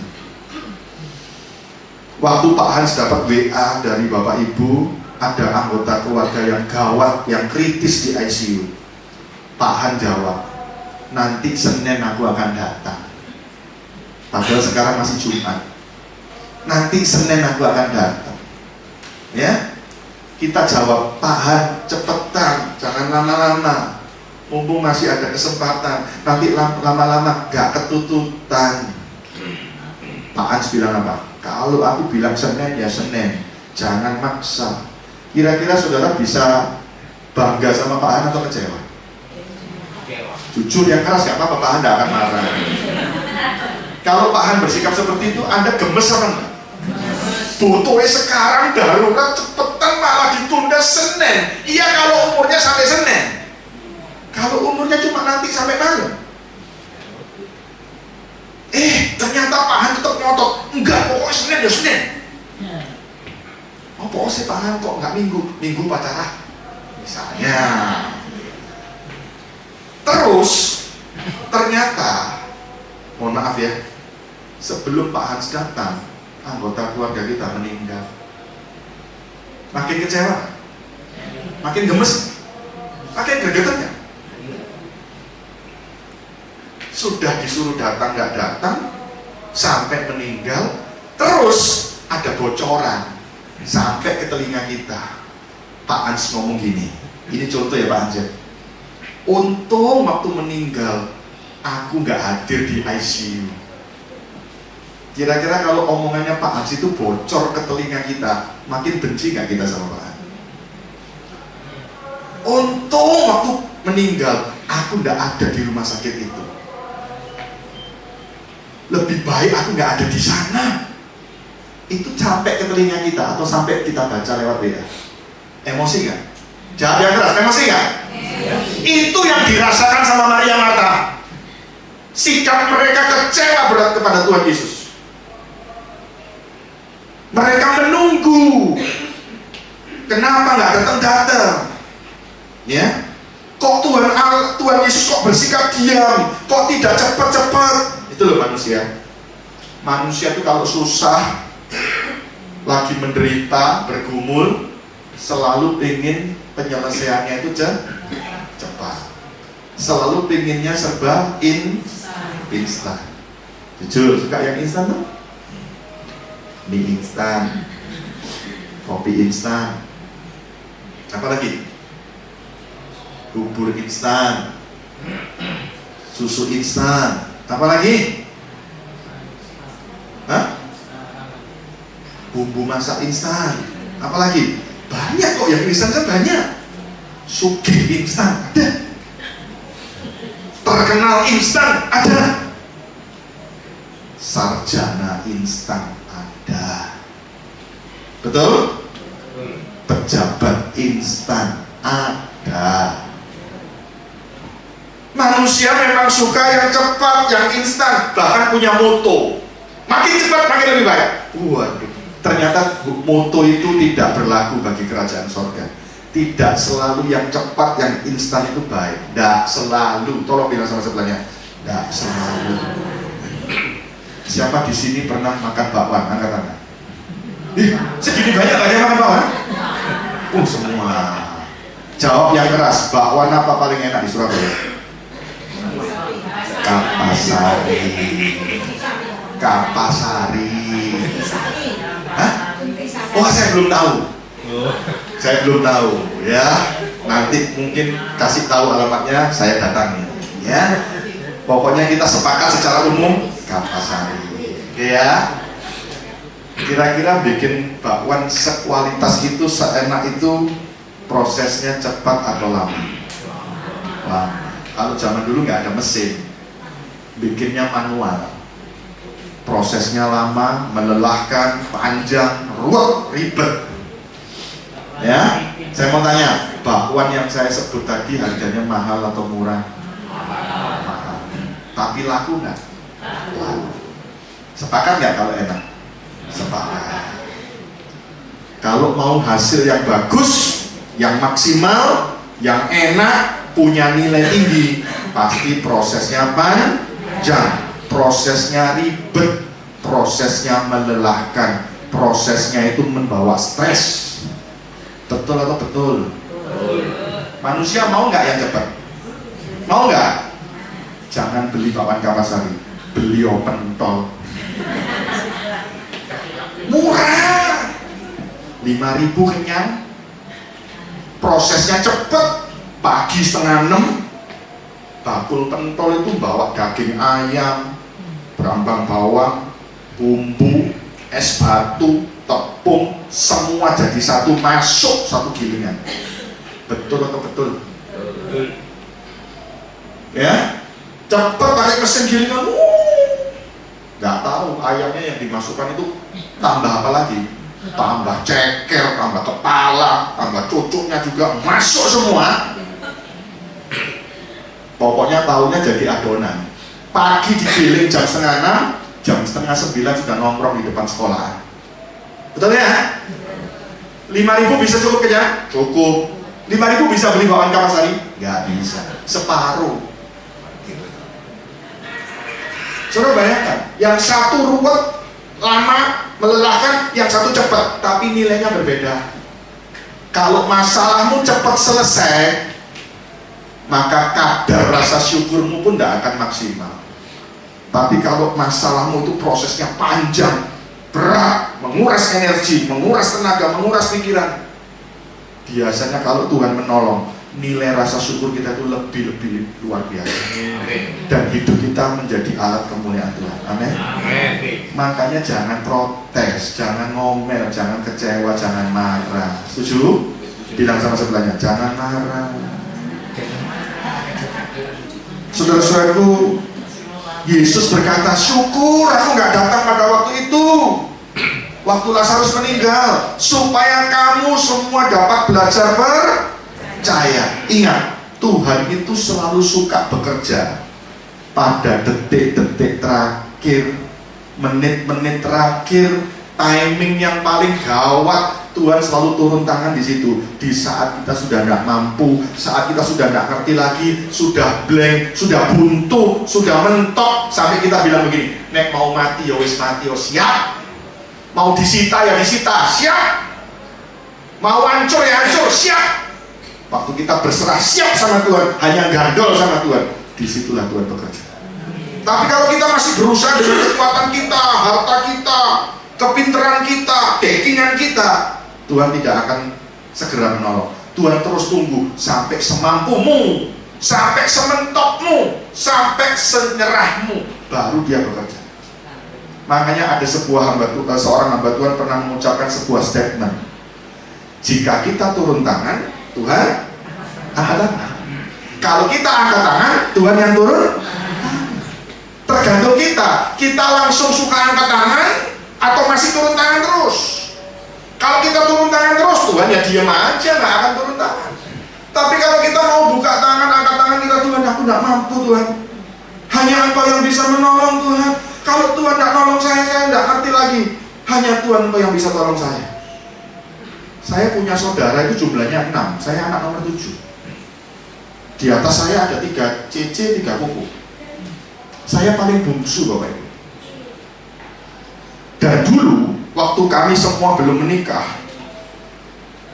Waktu Pak Hans dapat WA dari bapak ibu, ada anggota keluarga yang gawat, yang kritis di ICU. Pak Han jawab, nanti Senin aku akan datang. Padahal sekarang masih Jumat. Nanti Senin aku akan datang. Ya, kita jawab, Pak Han, cepetan, jangan lama-lama. Mumpung masih ada kesempatan. Nanti lama-lama gak ketututan. Pak Hans bilang apa? Kalau aku bilang Senin ya Senin, jangan maksa. Kira-kira saudara bisa bangga sama Pak Han atau kecewa? Jujur yang keras, gak apa-apa, Pak Han gak akan marah. Kalau Pak Han bersikap seperti itu, Anda gemes apa enggak? Butuhnya sekarang darurat, cepetan malah ditunda Senin. Iya kalau umurnya sampai Senin. Kalau umurnya cuma nanti sampai malam. Ternyata Pak Han tetap ngotot. Enggak, pokoknya Senin ya Senin. Oh, pokoknya Pak Han kok nggak minggu pacaran misalnya. Terus ternyata, mohon maaf ya, sebelum Pak Hans datang, anggota keluarga kita meninggal. Makin kecewa, makin gemes, makin gregetan ya. Sudah disuruh datang nggak datang, sampai meninggal. Terus ada bocoran sampai ke telinga kita. Pak Hans ngomong gini, ini contoh ya Pak Hans ya. Untung waktu meninggal aku nggak hadir di ICU. Kira-kira kalau omongannya Pak Hans itu bocor ke telinga kita, makin benci nggak kita sama Pak Hans? Untung waktu meninggal aku nggak ada di rumah sakit itu. Lebih baik aku nggak ada di sana. Itu sampai ke telinga kita atau sampai kita baca lewat WA? Emosi nggak? Jawab yang keras, emosi nggak? Itu yang dirasakan sama Maria Marta. Sikap mereka kecewa berat kepada Tuhan Yesus. Mereka menunggu. Kenapa nggak datang-datang? Ya, kok Tuhan Yesus kok bersikap diam? Kok tidak cepat-cepat? Itu loh manusia. Manusia itu kalau susah, lagi menderita, bergumul, selalu ingin penyelesaiannya itu cepat. Selalu pinginnya serba instan. Jujur, suka yang instan tuh? Mie instan, kopi instan, apa lagi? Bubur instan, susu instan, apa lagi? Hah? Bumbu masak instan, apa lagi? Banyak kok yang instan kan banyak. Sugih instan ada, terkenal instan ada, sarjana instan ada, betul? Pejabat instan ada. Manusia memang suka yang cepat, yang instan, bahkan punya moto, makin cepat makin lebih baik. Waduh, ternyata moto itu tidak berlaku bagi kerajaan sorga. Tidak selalu yang cepat, yang instan itu baik. Tidak selalu. Tolong bilang sama sebelahnya, tidak selalu. Siapa di sini pernah makan bakwan? Angkat tangan. Segini banyak gak ada makan bakwan? Semua. Jawab yang keras. Bakwan apa paling enak di Surabaya? Kapasari. Kapasari. Hah? Oh, saya belum tahu. Saya belum tahu ya. Nanti mungkin kasih tahu alamatnya, saya datang ya. Pokoknya kita sepakat secara umum Kapasari. Oke ya. Kira-kira bikin bakwan sekualitas itu, seenak itu, prosesnya cepat atau lama? Wah, kalau zaman dulu nggak ada mesin, bikinnya manual. Prosesnya lama, melelahkan, panjang, ruwet, ribet. Ya, saya mau tanya, bakwan yang saya sebut tadi harganya mahal atau murah? Mahal. Tapi laku nggak? Laku. Sepakat nggak kalau enak? Sepakat. Kalau mau hasil yang bagus, yang maksimal, yang enak, punya nilai tinggi, pasti prosesnya panjang, prosesnya ribet, prosesnya melelahkan, prosesnya itu membawa stres. Betul atau betul? Manusia mau nggak yang cepat? Mau nggak? Jangan beli bakwan Kapasari, beli open tol. Murah, 5.000 kenyang. Prosesnya cepat, pagi 5:30 bakul pentol itu bawa daging ayam, berambang bawang, bumbu, es batu, tepung, semua jadi satu, masuk satu gilingan. Betul atau betul? Ya, cepat pakai mesin gilingan. Nggak tahu ayamnya yang dimasukkan itu tambah apa lagi? Tambah ceker, tambah kepala, tambah cucuknya juga masuk semua. Pokoknya tahunya jadi adonan. Pagi digiling jam 5:30, jam 8:30 sudah nongkrong di depan sekolah. Betul ya? 5.000 bisa cukup kenyang? Cukup. 5.000 bisa beli bakwan Kapasari? Nggak bisa. Separuh. Saudara bayangkan, yang satu ruwet, lama, melelahkan, yang satu cepat, tapi nilainya berbeda. Kalau masalahmu cepat selesai, maka kadar rasa syukurmu pun tidak akan maksimal. Tapi kalau masalahmu itu prosesnya panjang, berat, menguras energi, menguras tenaga, menguras pikiran, biasanya kalau Tuhan menolong, nilai rasa syukur kita itu lebih luar biasa. Dan hidup kita menjadi alat kemuliaan Tuhan. Amin. Makanya jangan protes, jangan ngomel, jangan kecewa, jangan marah. Setuju? Bilang sama sebelahnya, jangan marah. Saudara-saudaraku, Yesus berkata, syukur aku nggak datang pada waktu itu, waktu Lazarus meninggal, supaya kamu semua dapat belajar percaya. Ingat, Tuhan itu selalu suka bekerja pada detik-detik terakhir, menit-menit terakhir, timing yang paling gawat. Tuhan selalu turun tangan di situ. Di saat kita sudah tidak mampu, saat kita sudah tidak ngerti lagi, sudah blank, sudah buntu, sudah mentok, sampai kita bilang begini, nek mau mati ya wis mati, ya siap. Mau disita ya disita, siap. Mau hancur ya hancur, siap. Waktu kita berserah siap sama Tuhan, hanya gandol sama Tuhan, disitulah Tuhan bekerja. Tapi kalau kita masih berusaha dengan kekuatan kita, harta kita, kepintaran kita, backingan kita, Tuhan tidak akan segera menolong. Tuhan terus tunggu sampai semampumu, sampai sementokmu, sampai senyerahmu, baru Dia bekerja. Makanya ada seorang hamba Tuhan pernah mengucapkan sebuah statement, jika kita turun tangan, Tuhan angkat tangan. Kalau kita angkat tangan, Tuhan yang turun. Tergantung kita langsung suka angkat tangan atau masih turun tangan terus. Kalau kita turun tangan terus, Tuhan ya diam aja, nggak akan turun tangan. Tapi kalau kita mau buka tangan, angkat tangan kita, Tuhan aku nggak mampu Tuhan, hanya Engkau yang bisa menolong Tuhan. Kalau Tuhan nggak nolong saya nggak ngerti lagi. Hanya Tuhan Engkau yang bisa tolong saya. Saya punya saudara itu jumlahnya 6, saya anak nomor 7. Di atas saya ada 3 cece, 3 kuku. Saya paling bungsu Bapak Ibu. Dan dulu waktu kami semua belum menikah,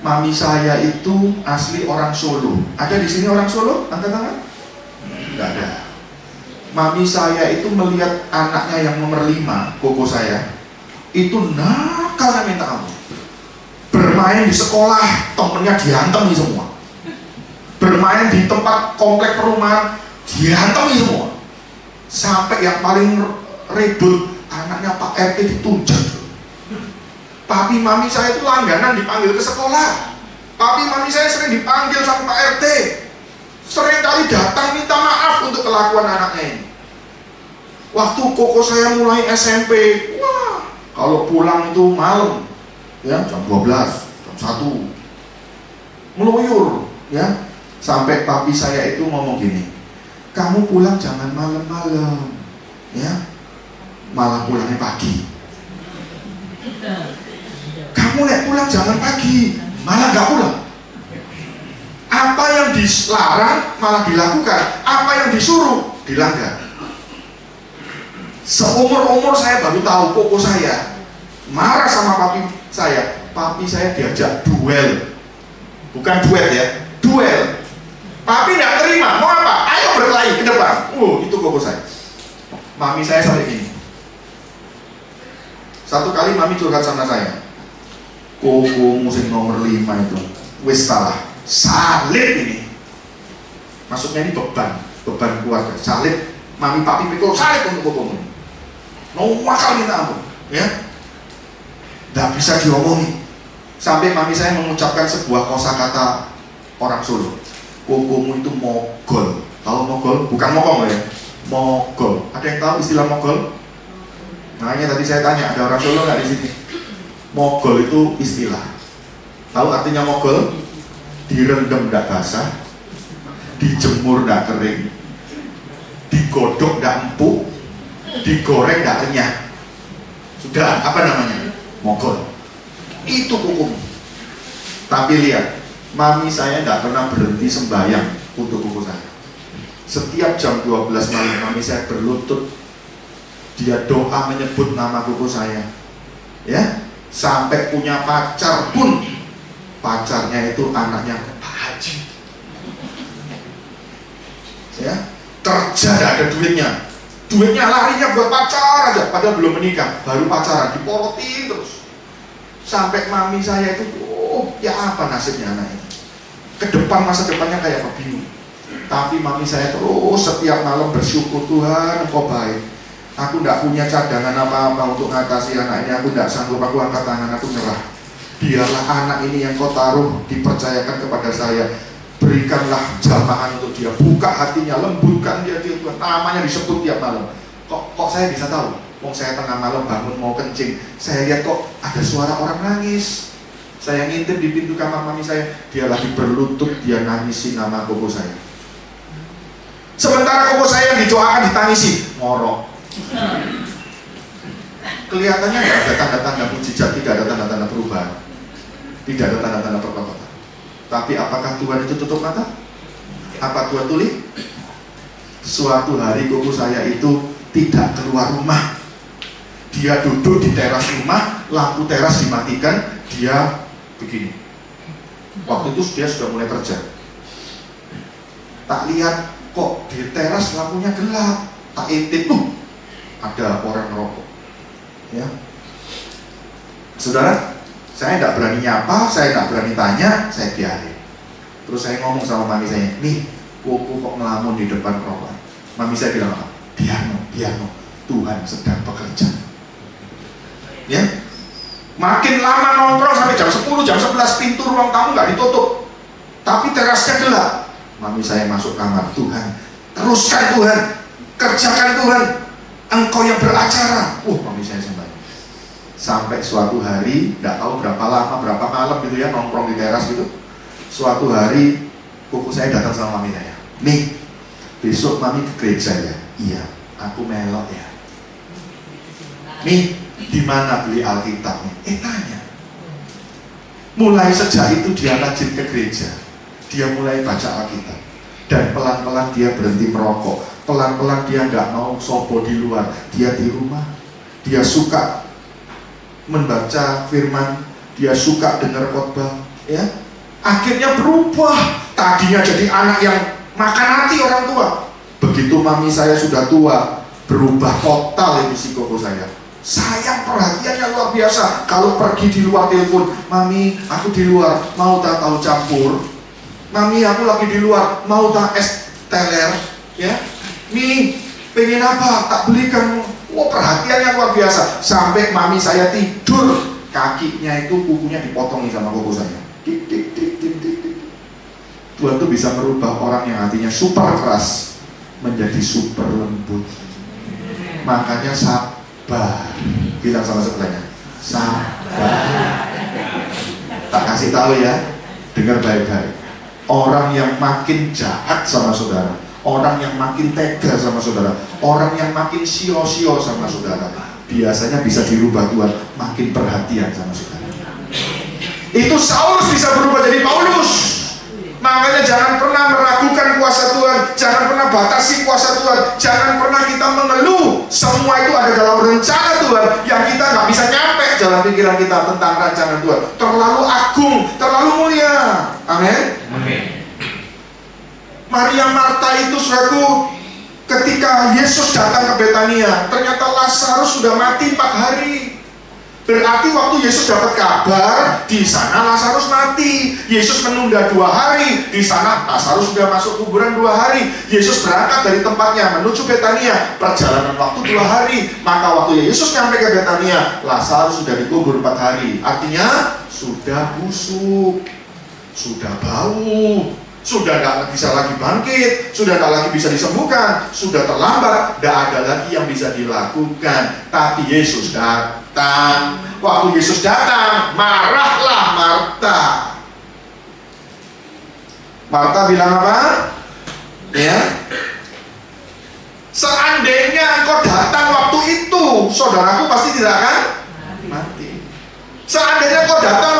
mami saya itu asli orang Solo. Ada di sini orang Solo? Angkat tangan? Enggak ada. Mami saya itu melihat anaknya yang nomor 5, koko saya, itu nakalnya minta ampun. Bermain di sekolah, temennya diantemi semua. Bermain di tempat komplek perumahan, diantemi semua. Sampai yang paling ribut, anaknya Pak RT ditunjuk. Papi mami saya itu langganan dipanggil ke sekolah. Papi mami saya sering dipanggil sama Pak RT. Sering kali datang minta maaf untuk kelakuan anaknya ini. Waktu koko saya mulai SMP, wah, kalau pulang itu malam, ya jam 12, jam 1, meluyur, ya. Sampai papi saya itu ngomong gini, kamu pulang jangan malam-malam, ya, malah pulangnya pagi. Kamu pulang jangan pagi, malah nggak pulang. Apa yang dilarang malah dilakukan, apa yang disuruh dilanggar. Seumur-umur saya baru tahu koko saya marah sama papi saya. Papi saya diajak duel, bukan duet ya, duel. Papi nggak terima, mau apa? Ayo berkelahi ke depan. Itu koko saya. Mami saya sampai gini. Satu kali mami curhat sama saya, koko musim nomor 5 itu wis salah, salib ini. Maksudnya ini beban keluarga, salib. Mami papi pikul salib untuk kokomu. Mau wakal minta ampun, ya. Nggak bisa diomongin. Sampai mami saya mengucapkan sebuah kosakata orang Solo. Kokomu itu mogol. Tahu mogol? Bukan mokong ya. Mogol. Ada yang tahu istilah mogol? Makanya tadi saya tanya, ada orang Solo nggak di sini? Mogol itu istilah. Tahu artinya mogol? Direndam nggak basah, dijemur nggak kering, digodok nggak empuk, digoreng nggak renyah. Sudah, apa namanya? Mogol. Itu hukum. Tapi lihat, mami saya nggak pernah berhenti sembahyang untuk kuku saya. Setiap jam 12 malam mami saya berlutut, dia doa menyebut nama kuku saya, ya. Sampai punya pacar pun, pacarnya itu anaknya Pak Haji, ya. Kerja nggak ada duitnya larinya buat pacar aja, padahal belum menikah, baru pacaran, diporotin terus. Sampai mami saya itu, ya apa nasibnya anak ini? Ke depan, masa depannya kayak apa, bingung. Tapi mami saya terus setiap malam bersyukur, Tuhan Engkau baik. Aku tidak punya cadangan apa-apa untuk mengatasi anak ini, aku tidak sanggup, aku angkat tangan, aku nyerah. Biarlah anak ini yang Kau taruh, dipercayakan kepada saya. Berikanlah jamaah untuk dia, buka hatinya, lembutkan dia Tuhan. Namanya disebut tiap malam. Kok saya bisa tahu? Wong saya tengah malam bangun mau kencing, saya lihat kok ada suara orang nangis. Saya ngintip di pintu kamar mami saya, dia lagi berlutut, dia nangisi nama koko saya. Sementara koko saya yang didoakan ditangisi, ngorok. Kelihatannya tidak ada tanda-tanda mujizat, tidak ada tanda-tanda perubahan, tidak ada tanda-tanda pertobatan. Tapi apakah Tuhan itu tutup mata? Apa Tuhan tuli? Suatu hari koko saya itu tidak keluar rumah. Dia duduk di teras rumah, lampu teras dimatikan, dia begini. Waktu itu dia sudah mulai kerja. Tak lihat kok di teras lampunya gelap. Tak intip, ada orang merokok. Ya, saudara, saya tidak berani nyapa, saya tidak berani tanya, saya biarin. Terus saya ngomong sama mami saya, nih, koko kok ngelamun di depan perokok. Mami saya bilang apa? Biar Tuhan sedang bekerja. Ya, makin lama nongkrong sampai jam 10, jam 11 pintu ruang tamu nggak ditutup, tapi terasnya gelap. Mami saya masuk kamar, Tuhan, teruskan Tuhan, kerjakan Tuhan, Engkau yang beracara. Mami saya sembahyang. Sampai suatu hari, nggak tahu berapa lama, berapa malam gitu ya, nongkrong di teras gitu. Suatu hari, kuku saya datang sama mami saya, nih, besok mami ke gereja ya? Iya, aku melok ya. Nih, di mana beli Alkitabnya? Tanya. Mulai sejak itu dia rajin ke gereja. Dia mulai baca Alkitab. Dan pelan-pelan dia berhenti merokok. Pelan-pelan dia nggak mau sobo di luar. Dia di rumah. Dia suka membaca firman. Dia suka dengar khotbah. Ya, akhirnya berubah. Tadinya jadi anak yang makan hati orang tua. Begitu mami saya sudah tua, berubah total itu si koko saya. Sayang, perhatiannya luar biasa. Kalau pergi di luar telepon, mami aku di luar, mau tak tahu campur? Mami aku lagi di luar, mau tak es teler? Ya, Mi pengen apa? Tak belikan. Perhatiannya luar biasa. Sampai mami saya tidur, kakinya itu kukunya dipotongin sama koko saya. Dik, dik, dik, dik, dik, dik. Tuhan tuh bisa merubah orang yang hatinya super keras menjadi super lembut. Makanya sabar. Bilang sama sebelahnya, sabar. Tak kasih tahu ya, Dengar baik-baik. Orang yang makin jahat sama saudara, orang yang makin tega sama saudara, orang yang makin sio-sio sama saudara, biasanya bisa dirubah Tuhan, makin perhatian sama saudara. Itu Saulus bisa berubah jadi Paulus. Makanya jangan pernah meragukan kuasa Tuhan, jangan pernah batasi kuasa Tuhan, jangan pernah kita mengeluh. Semua itu ada dalam rencana Tuhan yang kita nggak bisa nyampe dalam pikiran kita tentang rancangan Tuhan. Terlalu agung, terlalu mulia. Amin. Maria Marta itu suatu ketika Yesus datang ke Betania, ternyata Lazarus sudah mati 4 hari. Berarti waktu Yesus dapat kabar, di sana Lazarus mati. Yesus menunda 2 hari, di sana Lazarus sudah masuk kuburan 2 hari. Yesus berangkat dari tempatnya menuju Betania, perjalanan waktu 2 hari. Maka waktu Yesus nyampe ke Betania, Lazarus sudah dikubur 4 hari. Artinya sudah busuk, sudah bau, sudah tidak bisa lagi bangkit, sudah tidak lagi bisa disembuhkan, sudah terlambat, tidak ada lagi yang bisa dilakukan. Tapi Yesus datang. Waktu Yesus datang, marahlah Marta. Marta bilang apa? Ya, seandainya engkau datang waktu itu, saudaraku pasti tidak akan mati. Seandainya engkau datang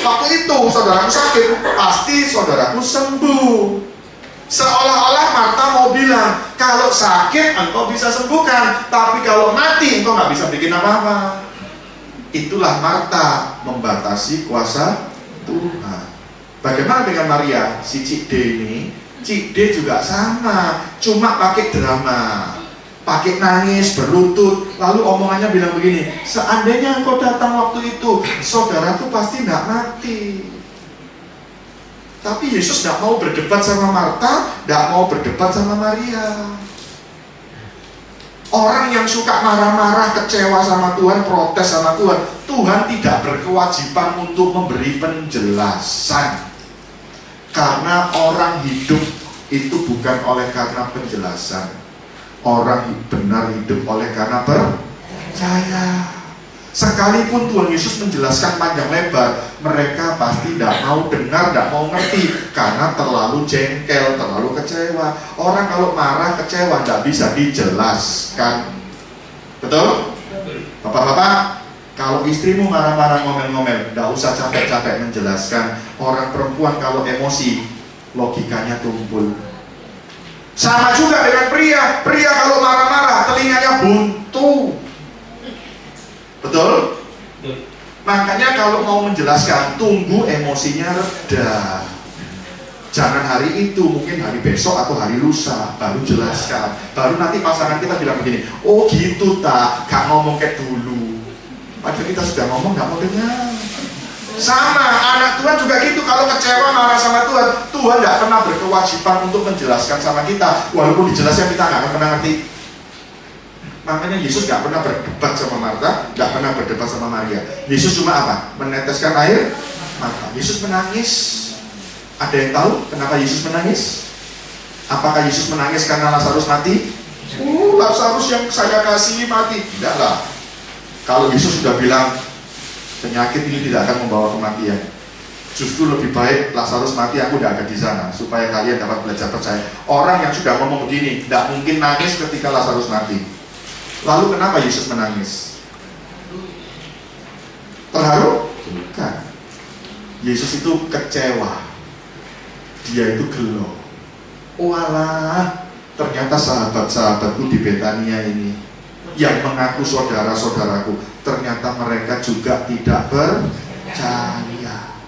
waktu itu, saudaraku sakit, pasti saudaraku sembuh. Seolah-olah Marta mau bilang, kalau sakit engkau bisa sembuhkan, tapi kalau mati engkau nggak bisa bikin apa-apa. Itulah Marta membatasi kuasa Tuhan. Bagaimana dengan Maria, si Cik D ini? Cik D juga sama, cuma pakai drama, pakai nangis, berlutut, lalu omongannya bilang begini, seandainya engkau datang waktu itu, saudaraku pasti nggak mati. Tapi Yesus tidak mau berdebat sama Marta, tidak mau berdebat sama Maria. Orang yang suka marah-marah, kecewa sama Tuhan, protes sama Tuhan, Tuhan tidak berkewajiban untuk memberi penjelasan. Karena orang hidup itu bukan oleh karena penjelasan. Orang benar hidup oleh karena percaya. Sekalipun Tuhan Yesus menjelaskan panjang lebar, mereka pasti tidak mau dengar, tidak mau ngerti, karena terlalu jengkel, terlalu kecewa. Orang kalau marah, kecewa, tidak bisa dijelaskan. Betul? Bapak-bapak, kalau istrimu marah-marah, ngomel-ngomel, tidak usah capek-capek menjelaskan. Orang perempuan kalau emosi, logikanya tumpul. Sama juga dengan pria. Pria kalau marah-marah, telinganya buntu. Betul? Makanya kalau mau menjelaskan, tunggu emosinya reda. Jangan hari itu, mungkin hari besok atau hari lusa, baru jelaskan. Baru nanti pasangan kita bilang begini, oh gitu tak, gak ngomong kayak dulu. Padahal kita sudah ngomong, gak mau dengar. Sama, anak Tuhan juga gitu. Kalau kecewa marah sama Tuhan, Tuhan gak pernah berkewajiban untuk menjelaskan sama kita. Walaupun dijelaskan kita gak akan pernah ngerti. Makanya Yesus gak pernah berdebat sama Marta, gak pernah berdebat sama Maria. Yesus cuma apa? Meneteskan air mata. Yesus menangis. Ada yang tahu kenapa Yesus menangis? Apakah Yesus menangis karena Lazarus mati? Lazarus yang saya kasih mati. Tidak lah. Kalau Yesus sudah bilang penyakit ini tidak akan membawa kematian, justru lebih baik Lazarus mati, aku tidak ada di sana, supaya kalian dapat belajar percaya. Orang yang sudah ngomong begini, tidak mungkin nangis ketika Lazarus mati. Lalu kenapa Yesus menangis? Terharu? Bukan. Yesus itu kecewa. Dia itu gelo. Walah, ternyata sahabat-sahabatku di Betania ini yang mengaku saudara-saudaraku, ternyata mereka juga tidak percaya.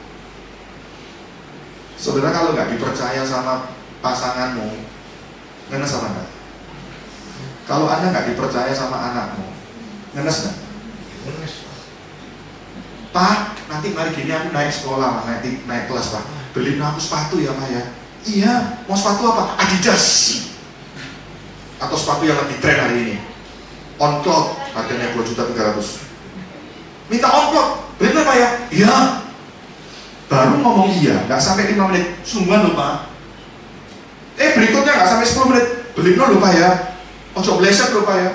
Saudara, kalau nggak dipercaya sama pasanganmu, ngenes apa enggak? Kalau Anda nggak dipercaya sama anakmu, ngenes nggak? Pak, nanti mari gini aku naik sekolah, naik kelas Pak, beliin aku sepatu ya Pak ya. Iya, mau sepatu apa? Adidas. Atau sepatu yang lagi tren hari ini, on cloud, harganya 2.300.000. Minta on cloud, beliin apa ya? Iya. Baru ngomong iya, nggak sampai 5 menit, sungguhan loh Pak. Berikutnya nggak sampai 10 menit, beliin loh Pak ya. Ojo bleset lho Pak ya.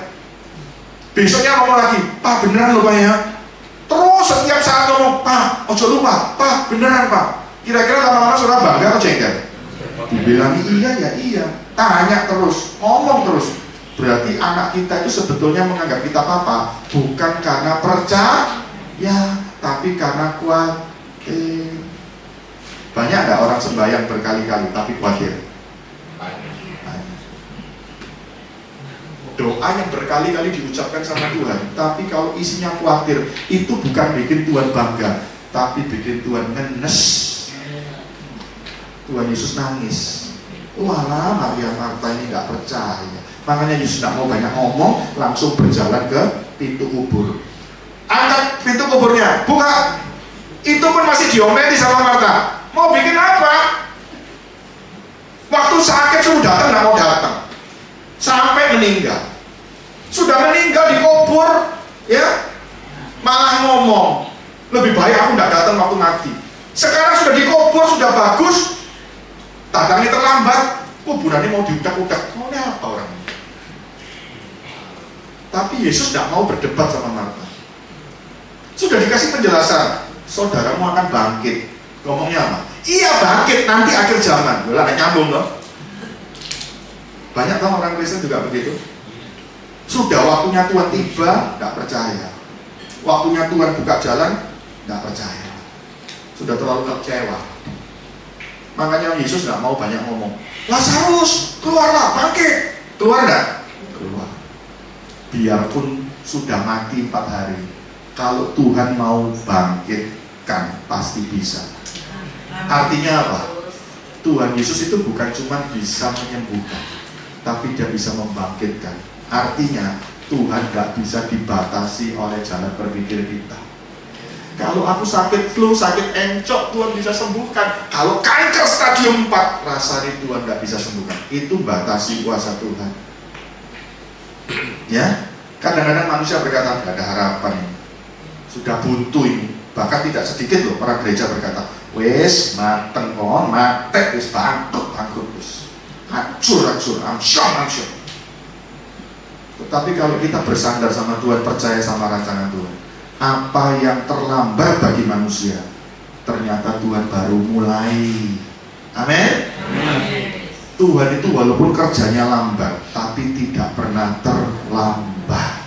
Besoknya ngomong lagi, Pak beneran lho Pak ya. Terus setiap saat ngomong, Pak ojo lupa, Pak beneran Pak. Kira-kira lama-lama saudara bangga atau jengkel? Dibilang iya ya iya, tanya terus, ngomong terus. Berarti anak kita itu sebetulnya menganggap kita papa bukan karena percaya, tapi karena khawatir. Banyak nggak orang sembahyang berkali-kali tapi khawatir? Doa yang berkali-kali diucapkan sama Tuhan, tapi kalau isinya khawatir, itu bukan bikin Tuhan bangga, tapi bikin Tuhan ngenes. Tuhan Yesus nangis. Walah, Maria Marta ini nggak percaya. Makanya Yesus nggak mau banyak ngomong, langsung berjalan ke pintu kubur. Angkat pintu kuburnya, buka. Itu pun masih diomeli sama Marta. Mau bikin apa? Waktu sakit suruh datang, nggak mau datang. Sampai meninggal. Sudah meninggal dikubur, ya, malah ngomong, lebih baik aku nggak datang waktu mati. Sekarang sudah dikubur, sudah bagus, datangnya terlambat, kuburannya mau diudak-udak. Mau apa orang ini? Tapi Yesus tidak mau berdebat sama Marta. Sudah dikasih penjelasan, saudaramu akan bangkit. Ngomongnya apa? Iya bangkit, nanti akhir zaman. Bola nyambung loh. Banyak tahu orang Kristen juga begitu. Sudah waktunya Tuhan tiba, tidak percaya. Waktunya Tuhan buka jalan, tidak percaya. Sudah terlalu kecewa. Makanya Yesus tidak mau banyak ngomong. Lazarus, keluarlah, bangkit. Keluar enggak? Keluar. Biarpun sudah mati 4 hari, kalau Tuhan mau bangkitkan, pasti bisa. Artinya apa? Tuhan Yesus itu bukan cuma bisa menyembuhkan, tapi dia bisa membangkitkan. Artinya Tuhan gak bisa dibatasi oleh jalan berpikir kita. Kalau aku sakit flu, sakit encok, Tuhan bisa sembuhkan. Kalau kanker stadium 4, rasanya Tuhan gak bisa sembuhkan. Itu batasi kuasa Tuhan. Ya, kadang-kadang manusia berkata gak ada harapan, sudah buntu ini. Bahkan tidak sedikit loh para gereja berkata, wes mateng kon, matek wes bangkrut wes, hancur, I'm sure. Tetapi kalau kita bersandar sama Tuhan, percaya sama rancangan Tuhan, apa yang terlambat bagi manusia, ternyata Tuhan baru mulai. Amin. Tuhan itu walaupun kerjanya lambat, tapi tidak pernah terlambat.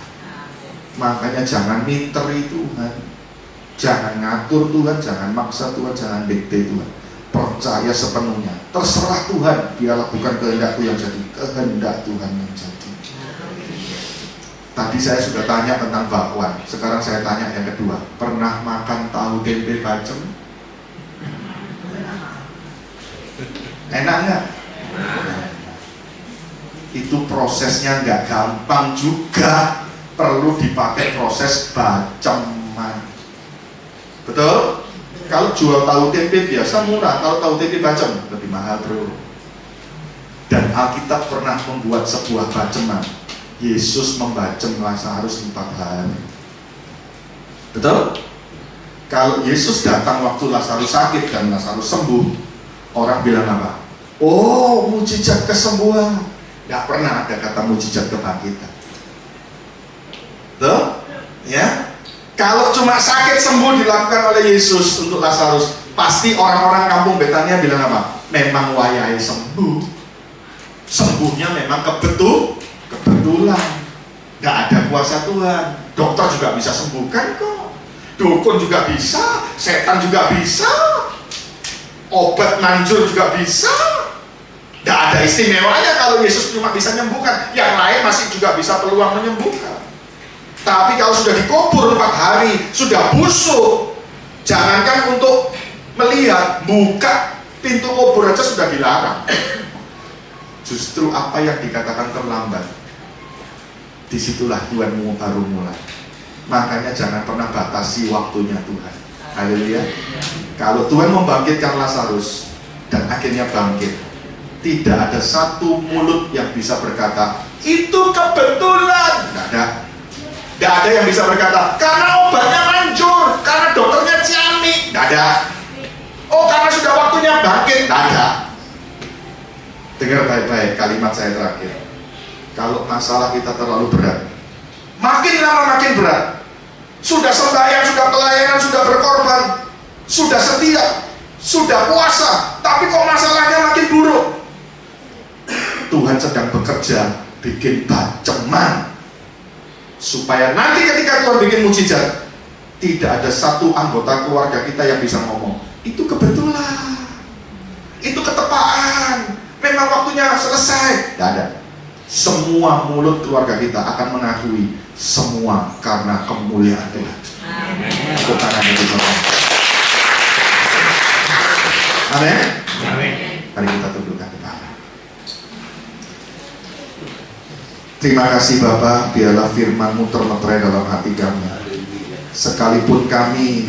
Makanya jangan minteri Tuhan, jangan ngatur Tuhan, jangan maksa Tuhan, jangan dikte Tuhan. Percaya sepenuhnya, terserah Tuhan, biarlah bukan kehendakku yang jadi, kehendak Tuhan yang jadi. Tadi saya sudah tanya tentang bakwan, sekarang saya tanya yang kedua. Pernah makan tahu tempe bacem? Enak nggak? Itu prosesnya nggak gampang juga, perlu dipakai proses baceman. Betul? Kalau jual tahu tempe biasa murah, kalau tahu tempe bacem lebih mahal bro. Dan Alkitab pernah membuat sebuah baceman. Yesus membacem Lazarus 4 hari. Betul? Kalau Yesus datang waktu Lazarus sakit dan Lazarus sembuh, orang bilang apa? Oh, mujizat kesembuhan. Gak pernah ada kata mujizat kebangkitan. Betul? Ya? Kalau cuma sakit sembuh dilakukan oleh Yesus untuk Lazarus, pasti orang-orang kampung Betania bilang apa? Memang wayai sembuh. Sembuhnya memang kebetulan. Gak ada kuasa Tuhan. Dokter juga bisa sembuhkan kok. Dukun juga bisa, setan juga bisa, obat manjur juga bisa. Gak ada istimewanya kalau Yesus cuma bisa menyembuhkan. Yang lain masih juga bisa peluang menyembuhkan. Tapi kalau sudah dikubur 4 hari, sudah busuk, jangankan untuk melihat, buka pintu kubur aja sudah dilarang. Justru apa yang dikatakan terlambat, disitulah Tuhan baru mulai. Makanya jangan pernah batasi waktunya Tuhan. Haleluya. Kalau Tuhan membangkitkan Lazarus dan akhirnya bangkit, tidak ada satu mulut yang bisa berkata itu kebetulan. Tidak ada yang bisa berkata karena obatnya manjur, karena dokternya ciamik. Tidak ada. Oh, karena sudah waktunya bangkit. Tidak ada. Dengar baik-baik kalimat saya terakhir. Kalau masalah kita terlalu berat, makin lama makin berat. Sudah sembahyang, sudah pelayanan, sudah berkorban, sudah setia, Sudah puasa, tapi kok masalahnya makin buruk. Tuhan sedang bekerja, bikin baceman, supaya nanti ketika Tuhan bikin mujizat, tidak ada satu anggota keluarga kita yang bisa ngomong, itu kebetulan, itu ketepaan, memang waktunya selesai. Tidak ada. Semua mulut keluarga kita akan mengakui semua karena kemuliaan Tuhan. Tepuk tangan bagi Tuhan. Amin. Mari kita tundukkan kepala. Terima kasih Bapa, biarlah firman-Mu termeterai dalam hati kami. Sekalipun kami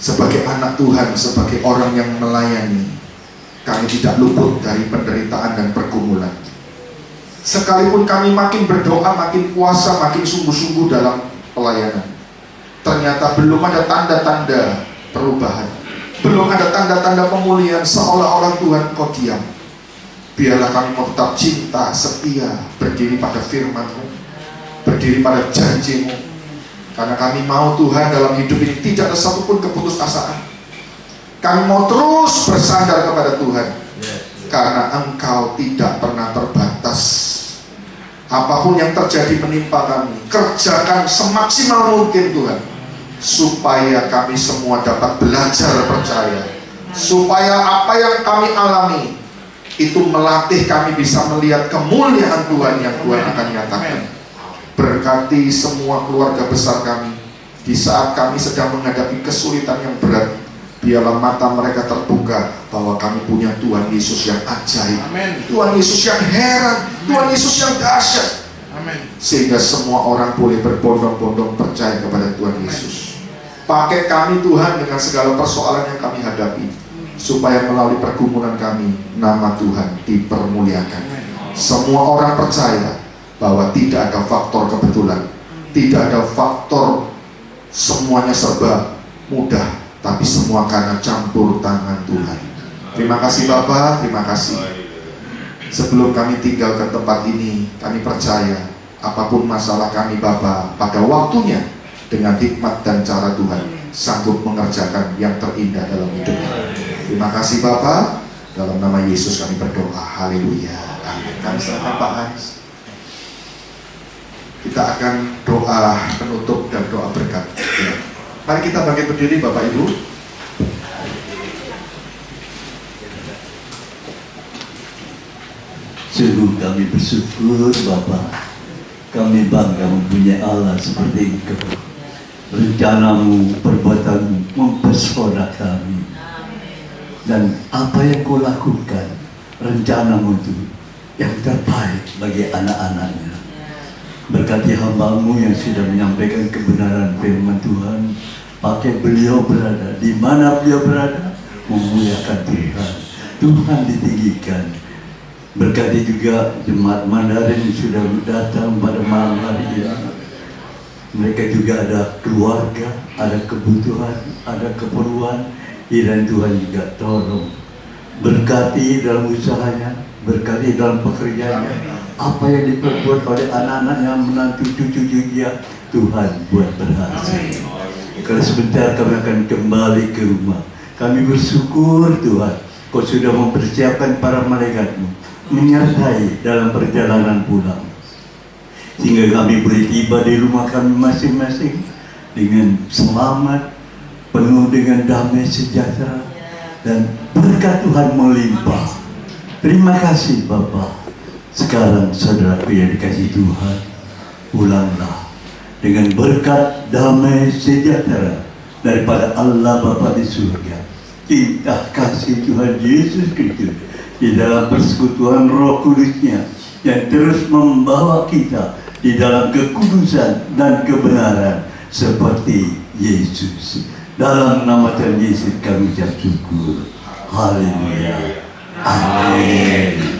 sebagai anak Tuhan, sebagai orang yang melayani, kami tidak luput dari penderitaan dan pergumulan. Sekalipun kami makin berdoa, makin puasa, makin sungguh-sungguh dalam pelayanan, ternyata belum ada tanda-tanda perubahan, belum ada tanda-tanda pemulihan, seolah-olah Tuhan Kau diam. Biarlah kami mau tetap cinta, setia, berdiri pada firman-Mu, berdiri pada janji-Mu, karena kami mau Tuhan dalam hidup ini tidak ada satupun keputusasaan. Kami mau terus bersandar kepada Tuhan, karena Engkau tidak pernah terbatas. Apapun yang terjadi menimpa kami, kerjakan semaksimal mungkin Tuhan, supaya kami semua dapat belajar percaya, supaya apa yang kami alami itu melatih kami bisa melihat kemuliaan Tuhan yang Tuhan akan nyatakan. Berkati semua keluarga besar kami di saat kami sedang menghadapi kesulitan yang berat. Biarlah mata mereka terbuka bahwa kami punya Tuhan Yesus yang ajaib, Tuhan Yesus yang heran, Tuhan Yesus yang dahsyat. Sehingga semua orang boleh berbondong-bondong percaya kepada Tuhan Yesus. Pakai kami Tuhan dengan segala persoalan yang kami hadapi, supaya melalui pergumulan kami, nama Tuhan dipermuliakan. Semua orang percaya bahwa tidak ada faktor kebetulan, tidak ada faktor semuanya serba mudah, tapi semua karena campur tangan Tuhan. Terima kasih Bapa, terima kasih. Sebelum kami tinggalkan tempat ini, kami percaya apapun masalah kami Bapa, pada waktunya dengan hikmat dan cara Tuhan sanggup mengerjakan yang terindah dalam hidup kami. Terima kasih Bapa, dalam nama Yesus kami berdoa. Haleluya. Amin. Kami serahkan Pak Hans. Kita akan doa penutup dan doa berkat. Ya. Mari kita bangkit berdiri Bapak Ibu. Sungguh kami bersyukur Bapa, kami bangga mempunyai Allah seperti Engkau. Rencanamu, perbuatanmu mempesona kami. Dan apa yang Kau lakukan, rencanamu itu yang terbaik bagi anak-anaknya. Berkati hamba-Mu yang sudah menyampaikan kebenaran firman Tuhan. Pakai beliau berada, di mana beliau berada, memuliakan Tuhan. Tuhan ditinggikan. Berkati juga jemaat Mandarin yang sudah datang pada malam hari ini. Mereka juga ada keluarga, ada kebutuhan, ada keperluan. Kiranya Tuhan juga tolong. Berkati dalam usahanya, berkati dalam pekerjaannya. Apa yang diperbuat oleh anak-anak yang menantu cucu-cucu dia, Tuhan buat berhasil. Kalau sebentar kami akan kembali ke rumah, kami bersyukur Tuhan, Kau sudah mempersiapkan para malaikat-Mu menyertai dalam perjalanan pulang, sehingga kami boleh tiba di rumah kami masing-masing dengan selamat, penuh dengan damai sejahtera, dan berkat Tuhan melimpah. Terima kasih Bapa. Sekarang saudaraku yang dikasihi Tuhan, pulanglah dengan berkat damai sejahtera daripada Allah Bapa di surga, cinta kasih Tuhan Yesus Kristus di dalam persekutuan Roh Kudus-Nya yang terus membawa kita di dalam kekudusan dan kebenaran seperti Yesus. Dalam nama Tuhan Yesus kami ucap syukur. Haleluya. Amin.